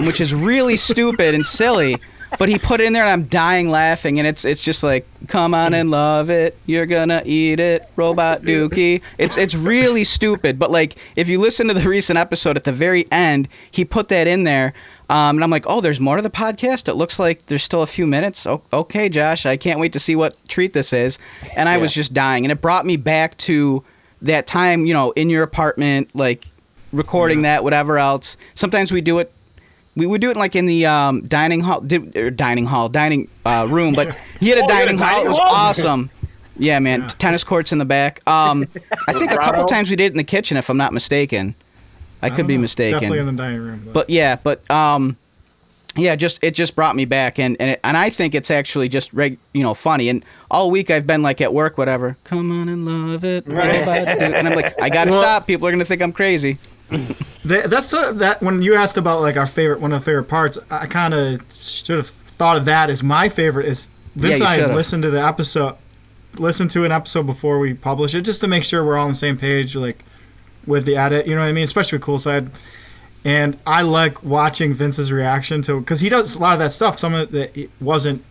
which is really stupid and silly, but he put it in there and I'm dying laughing, and it's just like, come on and love it, you're gonna eat it, Robot Dookie. It's really stupid, but like if you listen to the recent episode, at the very end, he put that in there, and I'm like, oh, there's more to the podcast? It looks like there's still a few minutes. Okay, Josh, I can't wait to see what treat this is. And I was just dying, and it brought me back to that time, you know, in your apartment, like recording that, whatever else. Sometimes we do it. We would do it like in the dining room, but he had a dining hall. It was awesome. Yeah, man. Yeah. Tennis courts in the back. I think a couple times we did it in the kitchen, if I'm not mistaken. I could be mistaken. Definitely in the dining room. But it just brought me back, and I think it's actually just funny. And all week I've been like at work, whatever. Come on and love it, and I'm like, I gotta stop. People are gonna think I'm crazy. That's that when you asked about like one of the favorite parts, I kind of should have thought of that as my favorite. Is Vince and I listened to an episode before we publish it, just to make sure we're all on the same page, like with the edit, you know what I mean, especially with Cool Side. And I like watching Vince's reaction to, because he does a lot of that stuff. Some of it that wasn't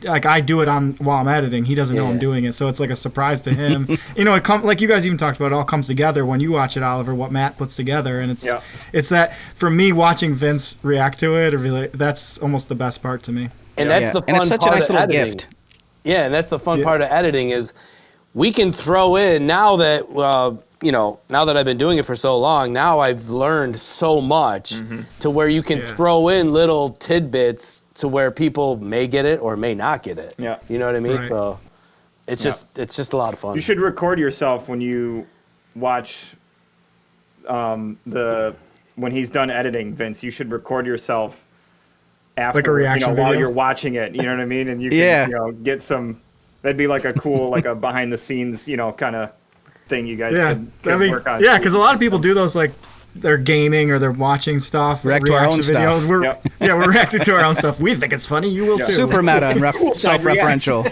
like I do it while I'm editing. He doesn't know I'm doing it, so it's like a surprise to him. You know, like you guys even talked about, it all comes together when you watch it, Oliver. What Matt puts together, and it's that for me watching Vince react to it. Really, that's almost the best part to me. And that's the fun and it's such part a nice of little editing. gift. Yeah, and that's the fun part of editing is we can throw in now that now that I've been doing it for so long, now I've learned so much to where you can throw in little tidbits to where people may get it or may not get it. Yeah. You know what I mean? Right. So it's just a lot of fun. You should record yourself when you watch when he's done editing, Vince. You should record yourself after, like a reaction while video? you're watching it. You know what I mean? And you can get some. That'd be like a cool, like a behind the scenes, kind of thing you guys could work on. Yeah, because a lot of people do those, like they're gaming or they're watching stuff. React to our own videos. stuff. We're reacting to our own stuff. We think it's funny. You will too. Super meta and self-referential.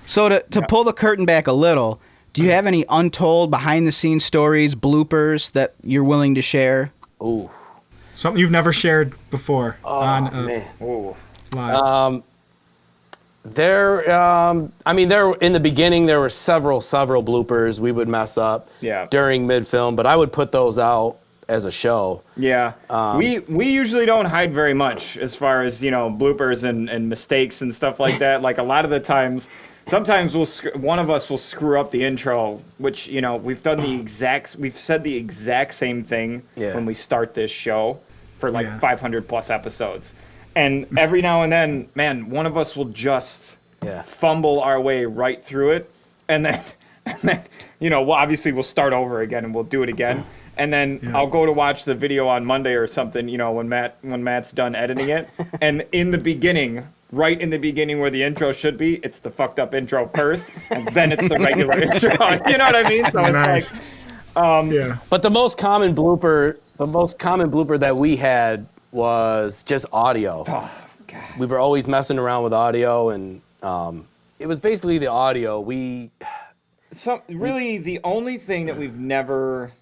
So to pull the curtain back a little, do you have any untold behind-the-scenes stories, bloopers that you're willing to share? Ooh. Something you've never shared before on man. live. There in the beginning there were several bloopers we would mess up during mid-film, but I would put those out as a show. Yeah, we usually don't hide very much as far as bloopers and mistakes and stuff like that. Like a lot of the times sometimes one of us will screw up the intro, which, you know, we've said the exact same thing when we start this show for like 500 plus episodes. And every now and then, man, one of us will just fumble our way right through it. And then, you know, we'll start over again and we'll do it again. And then I'll go to watch the video on Monday or something, you know, when Matt's done editing it. And in the beginning, right in the beginning where the intro should be, it's the fucked up intro first, and then it's the regular intro. You know what I mean? So it's like, But the most common blooper that we had was just audio. Oh, God. We were always messing around with audio, and it was basically the audio. Really, the only thing that we've never,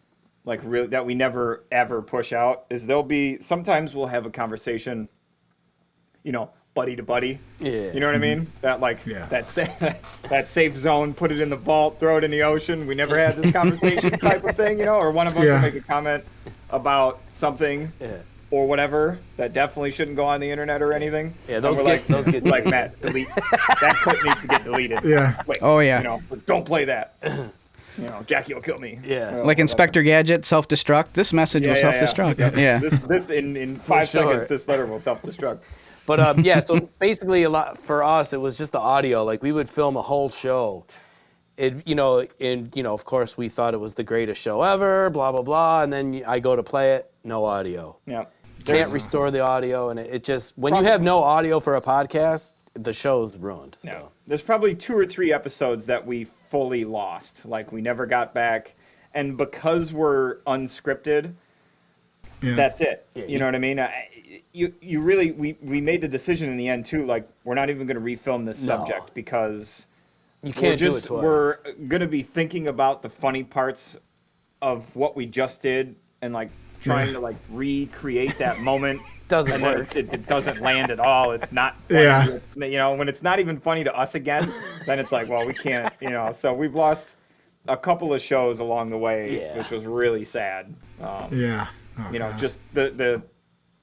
that we never ever push out is sometimes we'll have a conversation, you know, buddy to buddy. Yeah. You know what I mean? That that safe zone, put it in the vault, throw it in the ocean. We never had this conversation type of thing, you know, or one of us will make a comment about something or whatever that definitely shouldn't go on the internet or anything. Yeah, those get like, Matt, delete. That clip needs to get deleted. Yeah. Wait, Oh, yeah. You know, don't play that. You know, Jackie will kill me. Yeah. Like Inspector Gadget, self-destruct. This message will self-destruct. Yeah. This in 5 seconds, this letter will self-destruct. But so basically a lot for us, it was just the audio. Like we would film a whole show. Of course we thought it was the greatest show ever, blah, blah, blah. And then I go to play it, no audio. Yeah. Can't restore the audio. And it just, when you have no audio for a podcast, the show's ruined. No. So. There's probably 2 or 3 episodes that we fully lost. Like we never got back. And because we're unscripted, that's it. Yeah, you know what I mean? You really, we made the decision in the end too, like we're not even going to refilm this subject because you can't do it twice. We're going to be thinking about the funny parts of what we just did and like trying to like recreate that moment. Doesn't work. It doesn't land at all. It's not funny. You know, when it's not even funny to us again, then it's like, well, we can't, you know. So we've lost a couple of shows along the way, which was really sad. You know, just the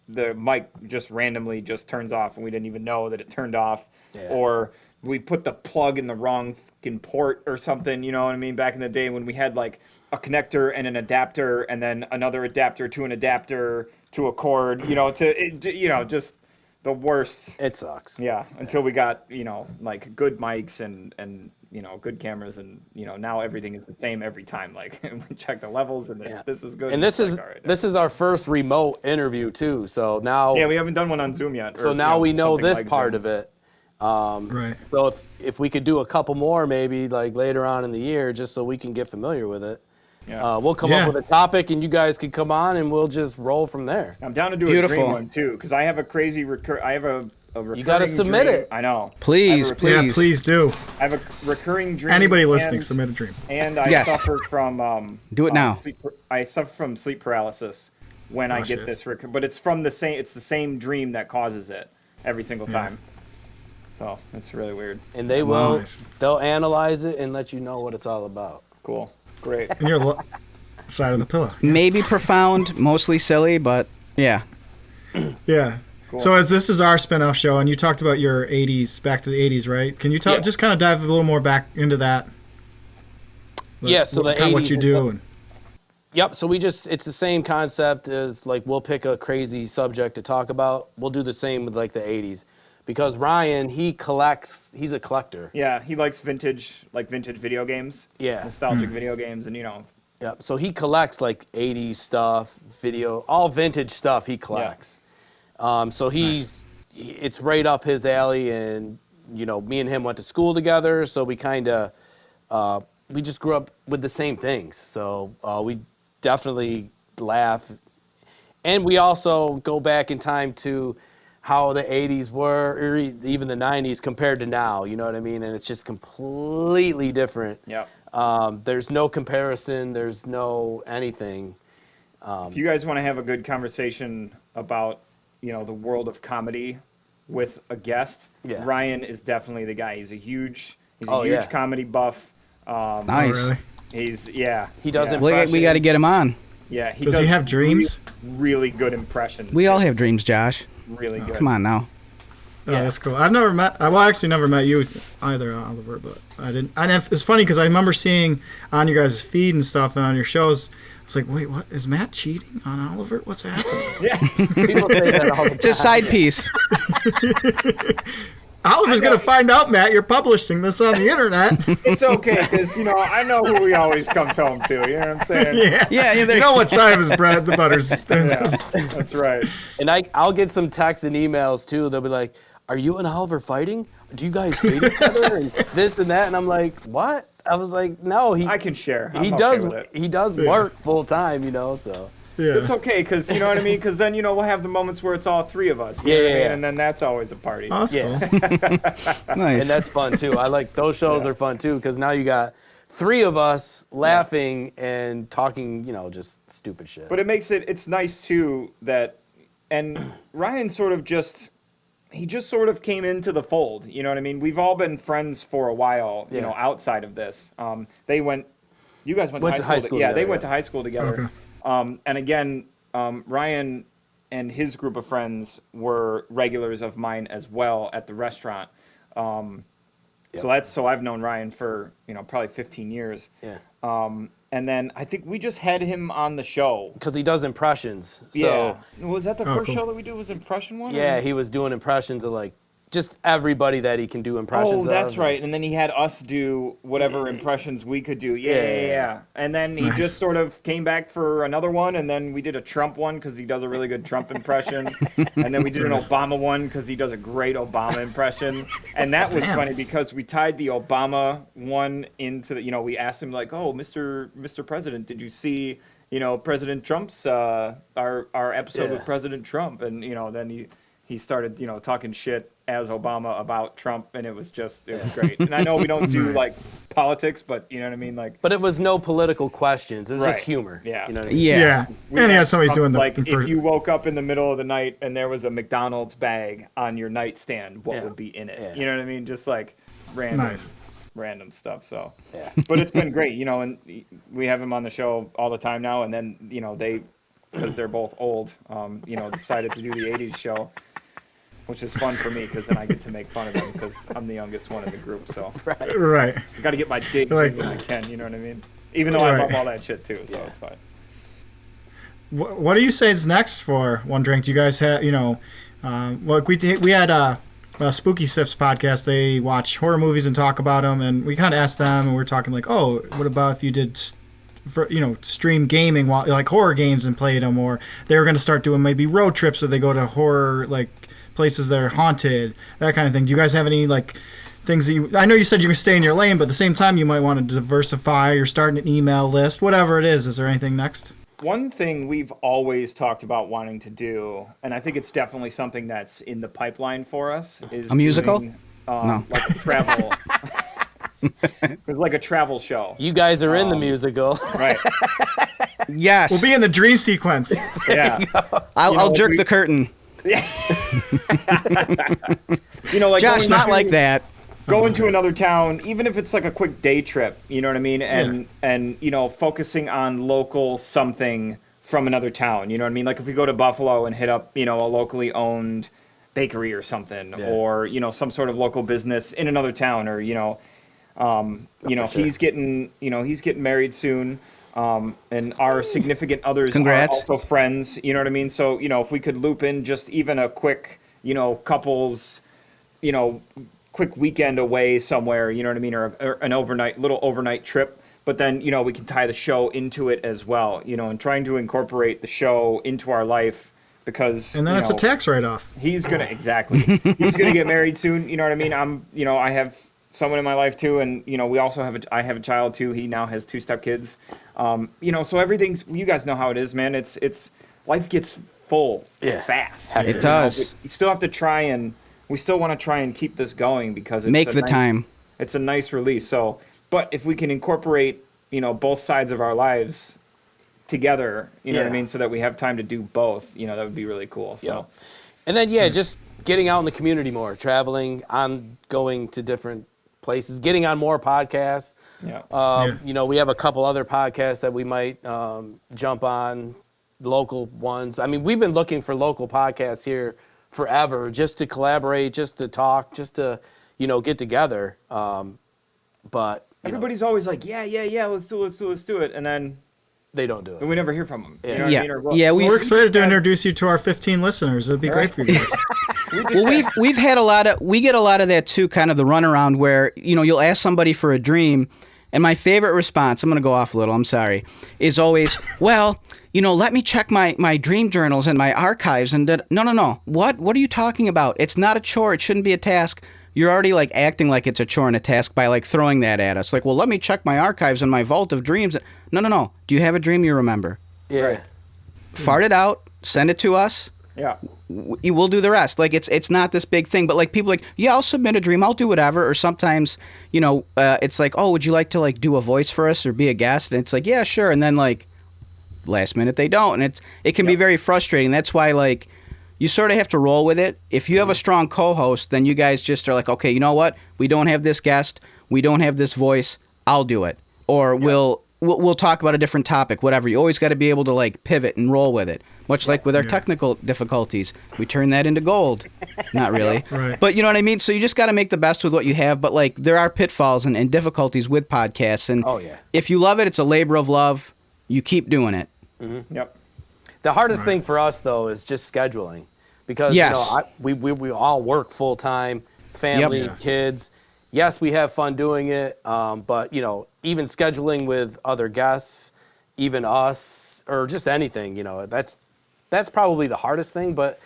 mic just randomly just turns off and we didn't even know that it turned off, or we put the plug in the wrong fucking port or something. You know what I mean? Back in the day when we had like a connector and an adapter and then another adapter to an adapter to a cord. You know, just the worst. It sucks. Yeah, until we got, you know, like good mics and you know, good cameras, and you know, now everything is the same every time. Like we check the levels and this is good. And this is our first remote interview too. So now we haven't done one on Zoom yet. So now we know this like part of it. Right. So if we could do a couple more maybe like later on in the year, just so we can get familiar with it. Yeah. We'll come up with a topic and you guys can come on and we'll just roll from there. I'm down to do a dream one too, because I have a crazy I have a recurring You gotta submit dream. it. I know. Please. Yeah, please do. I have a recurring dream. Anybody listening, submit a dream. And I suffer from do it now. I suffer from sleep paralysis when I get this but it's from the same dream that causes it every single time. So it's really weird. And they'll analyze it and let you know what it's all about. Cool. Great. And your side of the pillow. Maybe profound, mostly silly, but yeah. Yeah. Cool. So as this is our spin-off show, and you talked about your 80s, back to the 80s, right? Can you just kind of dive a little more back into that? So the 80s. What you do. Yep. So it's the same concept as like we'll pick a crazy subject to talk about. We'll do the same with like the 80s. Because Ryan, he's a collector. Yeah, he likes vintage video games. Yeah. Nostalgic video games, and you know. Yeah, so he collects like 80s stuff, all vintage stuff he collects. Yeah. So it's right up his alley, and you know, me and him went to school together, so we kind of, we just grew up with the same things. So we definitely laugh. And we also go back in time to how the 80s were, or even the 90s compared to now, you know what I mean? And it's just completely different. Yeah. There's no comparison. There's no anything. If you guys want to have a good conversation about, you know, the world of comedy with a guest, Ryan is definitely the guy. He's a huge comedy buff. Nice. Oh, really? He does impressions. We got to get him on. Yeah. Does he have dreams? Really good impressions. We all have dreams, Josh. Really good. Come on now. Oh, that's cool. I've never met. Well, I actually never met you either, Oliver. But I didn't. And it's funny because I remember seeing on your guys' feed and stuff and on your shows. It's like, wait, what is Matt cheating on Oliver? What's happening? Yeah, people say that all the time. It's a side piece. Oliver's gonna find out, Matt. You're publishing this on the internet. It's okay because I know who we always come home to. You know what I'm saying? Yeah. You know what side of his bread the butter's. Yeah, that's right. And I'll get some texts and emails too. They'll be like, "Are you and Oliver fighting? Do you guys hate each other?" And this and that. And I'm like, "What?" I was like, "No, I can share. He I'm does. okay with it. He does work full time, So Yeah. It's okay because you know what I mean. Because then we'll have the moments where it's all three of us. You know what I mean? And then that's always a party. Oh, that's Yeah. cool. Nice. And that's fun too. I like those shows are fun too because now you got three of us laughing and talking, just stupid shit. But it's nice too that, and Ryan sort of just came into the fold. You know what I mean? We've all been friends for a while, outside of this. You guys went to high school. Together, they went to high school together. Okay. And again, Ryan and his group of friends were regulars of mine as well at the restaurant. So I've known Ryan for, probably 15 years. Yeah. And then I think we just had him on the show. Because he does impressions. Yeah. So, Was that the first cool. show that we did? Was impression one? yeah, he was doing impressions of just everybody that he can do impressions Oh, of. that's right. And then he had us do whatever impressions we could do. Yeah. And then he just sort of came back for another one, and then we did a Trump one because he does a really good Trump impression. And then we did an Obama one because he does a great Obama impression. And that was funny because we tied the Obama one into the, we asked him like, "Oh, Mr. President, did you see, President Trump's, our episode with President Trump?" And, then he started, talking shit as Obama about Trump, and it was great. And I know we don't do politics, but you know what I mean, But it was no political questions. It was just Right. humor. Yeah. You know what I mean? Yeah. And he had somebody's doing the. if you woke up in the middle of the night and there was a McDonald's bag on your nightstand, what would be in it? Yeah. You know what I mean? Just random stuff. So, Yeah. but it's been great, and we have him on the show all the time now. And then because they're both old, decided to do the '80s show. Which is fun for me because then I get to make fun of them because I'm the youngest one in the group. So Right. I got to get my digs in when I can. You know what I mean? Even though I love all that shit too, so it's fine. What do you say is next for One Drink? Do you guys have, we had a Spooky Sips podcast. They watch horror movies and talk about them, and we kind of asked them, and we're talking like, oh, what about if you did, stream gaming while like horror games and played them, or they were going to start doing maybe road trips where they go to horror places that are haunted, that kind of thing. Do you guys have any things that I know you said you're going to stay in your lane, but at the same time you might want to diversify. You're starting an email list, whatever it is. Is there anything next? One thing we've always talked about wanting to do, and I think it's definitely something that's in the pipeline for us, is A musical? doing, No. like a travel. It's like a travel show. You guys are in the musical. Right. Yes. We'll be in the dream sequence. Yeah. I'll jerk the curtain. Josh, not like that. Going to another town, even if it's like a quick day trip, you know what I mean? And focusing on local something from another town, you know what I mean? Like if we go to Buffalo and hit up, a locally owned bakery or something, or, some sort of local business in another town, or, he's getting married soon. And our significant others Congrats. are also friends, you know what I mean? So, if we could loop in just even a quick, couples, quick weekend away somewhere, you know what I mean? Or an little overnight trip. But then, we can tie the show into it as well, and trying to incorporate the show into our life because. And then it's a tax write-off. He's going to, exactly. He's going to get married soon, you know what I mean? I have someone in my life too. And, we also I have a child too. He now has 2 stepkids. So everything's, you guys know how it is, man. It's life gets full fast. It does. You still have to we still want to try and keep this going because it's time. It's a nice release. So, but if we can incorporate, both sides of our lives together, you know what I mean? So that we have time to do both, that would be really cool. So, And then, just getting out in the community more, traveling, going to different places, getting on more podcasts. We have a couple other podcasts that we might jump on, local ones. I mean, we've been looking for local podcasts here forever just to collaborate, just to talk, just to, get together. But everybody's always like, yeah, let's do it. And then they don't do it. and we never hear from them. You know Yeah. what I mean? Or, Yeah, We're excited to introduce you to our 15 listeners. It'd be great for you guys. Well, we've had we get a lot of that too, kind of the runaround where, you'll ask somebody for a dream, and my favorite response, I'm going to go off a little, I'm sorry, is always, well, let me check my dream journals and my archives. And no. What are you talking about? It's not a chore. It shouldn't be a task. You're already like acting like it's a chore and a task by like throwing that at us. Like, well, let me check my archives and my vault of dreams. No. Do you have a dream you remember? Yeah. Right. Fart it out. Send it to us. Yeah. We'll do the rest. Like it's not this big thing, but like people like, yeah, I'll submit a dream, I'll do whatever. Or sometimes, it's like, oh, would you like to like do a voice for us or be a guest? And it's like, yeah, sure. And then like last minute they don't, and it can be very frustrating. That's why like you sort of have to roll with it. If you have a strong co-host, then you guys just are like, okay, you know what? We don't have this guest, we don't have this voice. I'll do it, or we'll talk about a different topic, whatever. You always got to be able to like pivot and roll with it. Much like with our technical difficulties, we turn that into gold. Not really, Right. But you know what I mean? So you just got to make the best with what you have. But like there are pitfalls and difficulties with podcasts. And if you love it, it's a labor of love. You keep doing it. Mm-hmm. Yep. The hardest thing for us, though, is just scheduling. Because, we all work full-time, family, kids. Yes, we have fun doing it, but, even scheduling with other guests, even us, or just anything, that's probably the hardest thing, but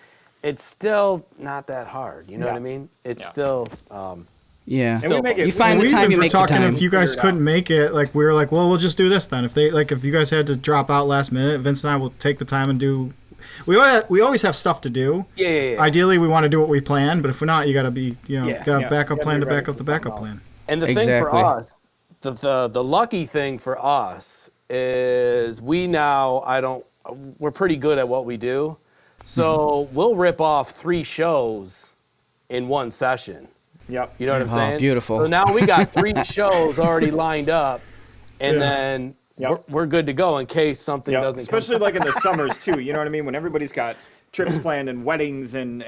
it's still not that hard. You know what I mean? It's still... Yeah. And we make it, you find the time, you make the time. If you guys couldn't make it, like we were like, well, we'll just do this then. If you guys had to drop out last minute, Vince and I will take the time and do. We always have stuff to do. Yeah. Ideally, we want to do what we plan, but if we're not, you got to be, got a backup plan to back up the backup plan. And the thing for us, the lucky thing for us is we're pretty good at what we do. So we'll rip off 3 shows in one session. Yep. You know what I'm saying? Beautiful. So now we got 3 shows already lined up, and then we're good to go in case something doesn't especially come. like in the summers too, you know what I mean, when everybody's got trips planned and weddings and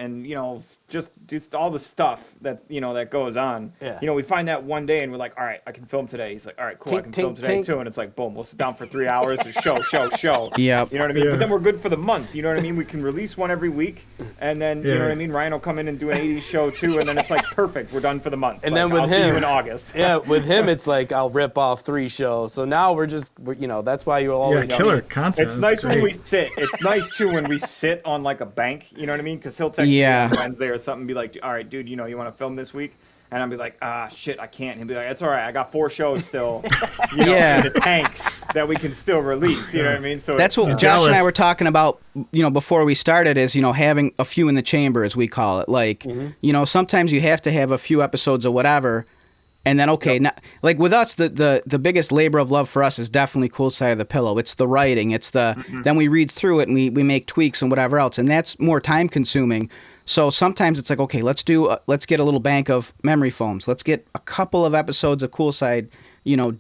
just all the stuff that that goes on. We find that one day and we're like, all right, I can film today. He's like, all right, cool, I can film today too. And it's like, boom, we'll sit down for 3 hours to show. Yep. You know what I mean? But then we're good for the month. You know what I mean? We can release one every week, and then you know what I mean. Ryan will come in and do an 80s show too, and then it's like perfect. We're done for the month. And like, then with I'll him, see you in August. with him, it's like I'll rip off 3 shows. So now that's why you'll always killer content. It's nice when we sit. It's nice too when we sit on like a bank. You know what I mean? Because he'll text me on Wednesday or something, and be like, all right, dude, you want to film this week? And I'll be like, shit, I can't. And he'll be like, it's all right. I got 4 shows still in the tank that we can still release. You know what I mean? So that's what Josh and I were talking about, before we started is, having a few in the chamber, as we call it. Like, sometimes you have to have a few episodes or whatever. And then, like with us, the biggest labor of love for us is definitely Cool Side of the Pillow. It's the writing. It's then we read through it and we make tweaks and whatever else. And that's more time consuming. So sometimes it's like, okay, let's get a little bank of memory foams. Let's get a couple of episodes of Cool Side,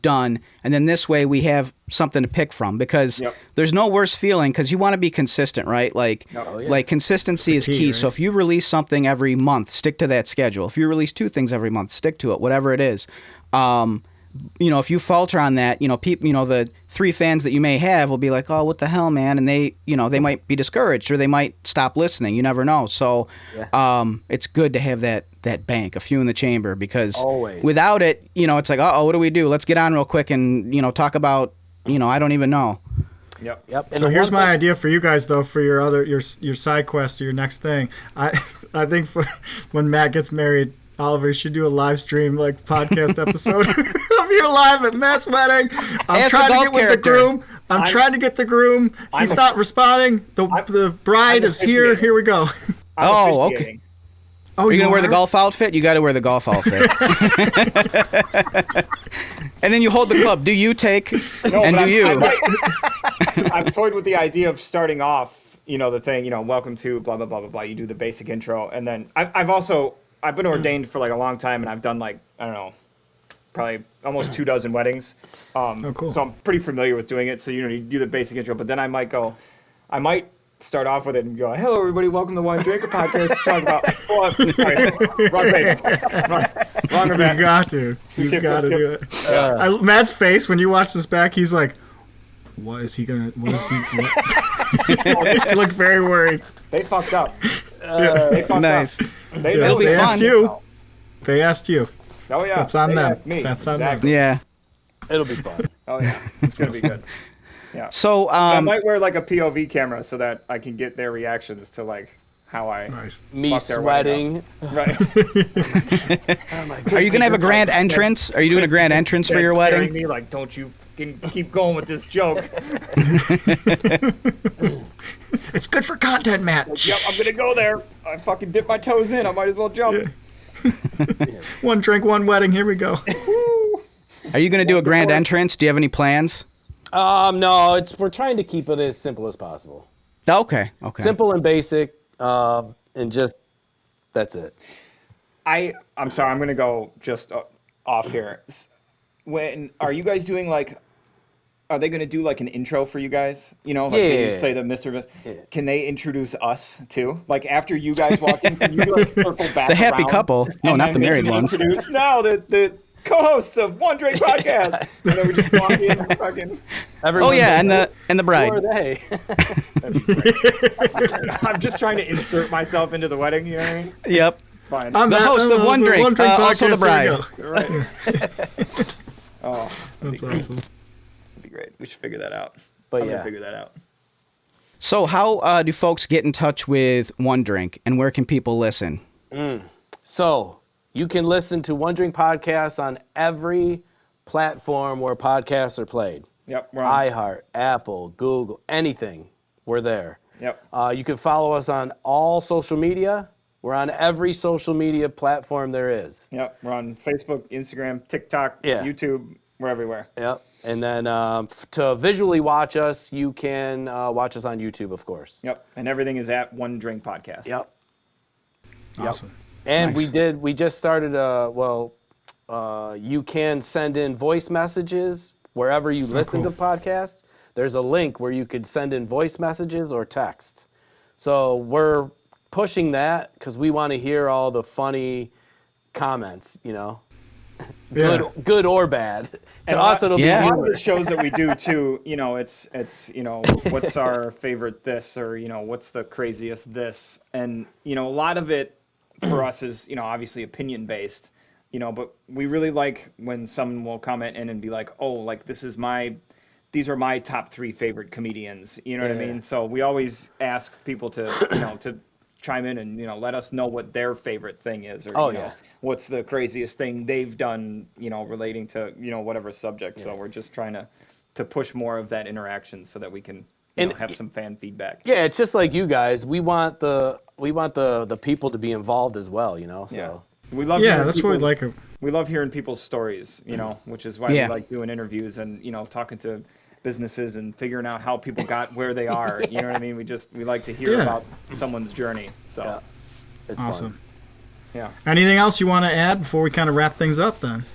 done. And then this way we have something to pick from, because there's no worse feeling, because you want to be consistent, right? Like, like consistency is key. Right? So if you release something every month, stick to that schedule. If you release 2 things every month, stick to it, whatever it is. If you falter on that, people, the 3 fans that you may have will be like, oh, what the hell, man? And they, they might be discouraged or they might stop listening. You never know. So, it's good to have that bank, a few in the chamber, because without it, it's like, what do we do? Let's get on real quick and, talk about, I don't even know. Yep. So here's my idea for you guys, though, for your side quest or your next thing. I think when Matt gets married, Oliver, you should do a live stream, like podcast episode of your live at Matt's wedding. I'm trying to get with the groom. I'm trying to get the groom. He's not responding. The bride is here. Here we go. Oh, okay. Oh, you're going to wear the golf outfit? You got to wear the golf outfit. And then you hold the club. Do you take and do you? I've toyed with the idea of starting off, the thing, welcome to blah, blah, blah, blah, blah. You do the basic intro. And then I've been ordained for like a long time, and I've done like, I don't know, probably almost 24 weddings. Cool. So I'm pretty familiar with doing it. So, you do the basic intro, but then I might start off with it and go, "Hello, everybody, welcome to One Drinker Podcast." Talk about sorry, wrong page, wrong event. You got to. You got to do it. Matt's face when you watch this back, he's like, "What is he gonna? What is he?" What? He looked very worried. They fucked up. They fucked Nice. up. They It'll be They fun. asked you. They asked you. Oh yeah, That's on they them. asked me. That's on exactly. Yeah. It'll be fun. Oh yeah, it's gonna be good. Yeah. So I might wear like a POV camera so that I can get their reactions to like how I Nice. Me fuck their wedding sweating. up. Right. are you gonna have a grand entrance? Are you doing a grand entrance for your Staring wedding? Me like, don't you keep going with this joke? It's good for content, Matt. Yep, I'm gonna go there. I fucking dip my toes in. I might as well jump. One drink, one wedding. Here we go. Are you gonna do a grand entrance? Do you have any plans? No, we're trying to keep it as simple as possible. Okay. Simple and basic, and just that's it. I'm sorry. I'm gonna go just off here. When are you guys doing like? Are they gonna do like an intro for you guys? You know, like they just say the Mr. Miss. Yeah. Can they introduce us too? Like after you guys walk in, can you like circle back? The happy around couple. No, and not then the they married can ones. introduce now the co-hosts of One Drink Podcast. And then we just walk in and fucking. Oh yeah, and the bride. Who are they? I'm just trying to insert myself into the wedding. You know what I mean? Yep. Fine. I'm The Matt, host of One Drink, also the podcast. Here we bride. go. Right. Oh, That's awesome. that'd be great. We should figure that out. But I'm gonna yeah. figure that out. So how do folks get in touch with One Drink, and where can people listen? So you can listen to One Drink Podcast on every platform where podcasts are played. Yep. We're on. iHeart, Apple, Google, anything. We're there. Yep. You can follow us on all social media. We're on every social media platform there is. Yep. We're on Facebook, Instagram, TikTok, Yeah. YouTube. We're everywhere. Yep. And then to visually watch us, you can watch us on YouTube, of course. Yep. And everything is at One Drink Podcast. Yep. Awesome. And Nice. we just started, you can send in voice messages wherever you listen to podcasts. There's a link where you could send in voice messages or texts. So we're pushing that because we want to hear all the funny comments, you know, good or bad. To us, it'll Yeah. be A lot of humor. the shows that we do too, you know, it's you know, what's our favorite this, or you know, what's the craziest this, and you know, a lot of it for us is, you know, obviously opinion based, you know, but we really like when someone will comment in and be like, oh, like these are my top 3 favorite comedians, you know what I mean? So we always ask people to, you know, to chime in and, you know, let us know what their favorite thing is, or you know, what's the craziest thing they've done, you know, relating to, you know, whatever subject. So we're just trying to push more of that interaction so that we can have some fan feedback. Yeah, it's just like you guys. We want the people to be involved as well, you know. So Yeah. We love Yeah, hearing that's what we people- like. We love hearing people's stories, you know, which is why Yeah. we like doing interviews and, you know, talking to businesses and figuring out how people got where they are. You know what I mean? We like to hear Yeah. about someone's journey. So Yeah. It's Awesome. fun. yeah. Anything else you want to add before we kind of wrap things up then?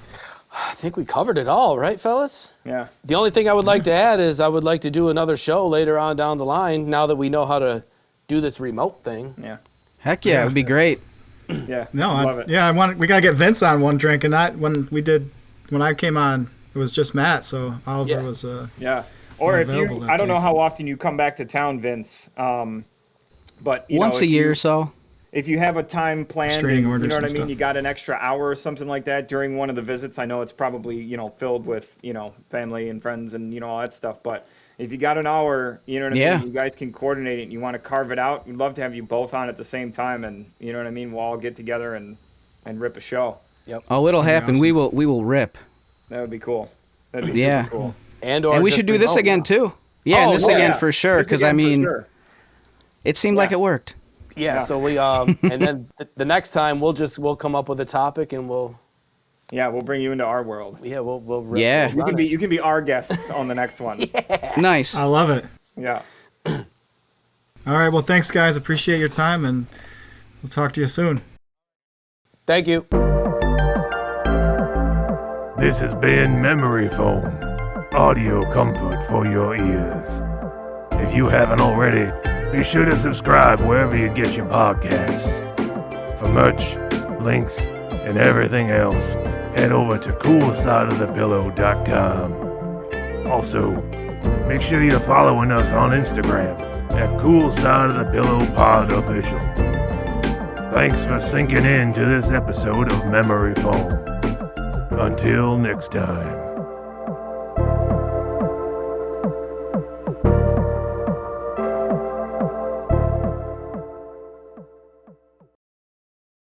I think we covered it all, right, fellas? Yeah. The only thing I would like to add is I would like to do another show later on down the line. Now that we know how to do this remote thing. Yeah. Heck yeah, it would be great. Yeah. No, love it. yeah, we gotta get Vince on One Drink, and when I came on, it was just Matt, so Oliver was Yeah. Or if available you, that I don't know day. how often you come back to town, Vince. But you Once know, a year or so. if you have a time planned, Restraining and, orders you know what I and mean, stuff. you got an extra hour or something like that during one of the visits. I know it's probably, you know, filled with, you know, family and friends and, you know, all that stuff. But if you got an hour, you know what I Yeah. mean, you guys can coordinate it and you want to carve it out. We'd love to have you both on at the same time, and you know what I mean, we'll all get together and rip a show. Oh, it'll happen. awesome. We will rip. That would be cool. That'd be Yeah. super cool. And And we just should do this remote. again too. Yeah, Oh, and this yeah. again for sure. This Because I again for mean, sure. it seemed like Yeah. it worked. Yeah, Yeah. so we and then the next time we'll come up with a topic and we'll bring you into our world. we'll rip, Yeah. we'll You run can it. you can be our guests on the next one. Nice. I love it. Yeah. All right, well, thanks, guys. Appreciate your time, and we'll talk to you soon. Thank you. This has been Memory Foam, audio comfort for your ears. If you haven't already, Be sure to subscribe wherever you get your podcasts. For merch, links, and everything else, head over to coolsideofthepillow.com. Also, make sure you're following us on Instagram at coolsideofthepillowpodofficial. Thanks for sinking in to this episode of Memory Foam. Until next time.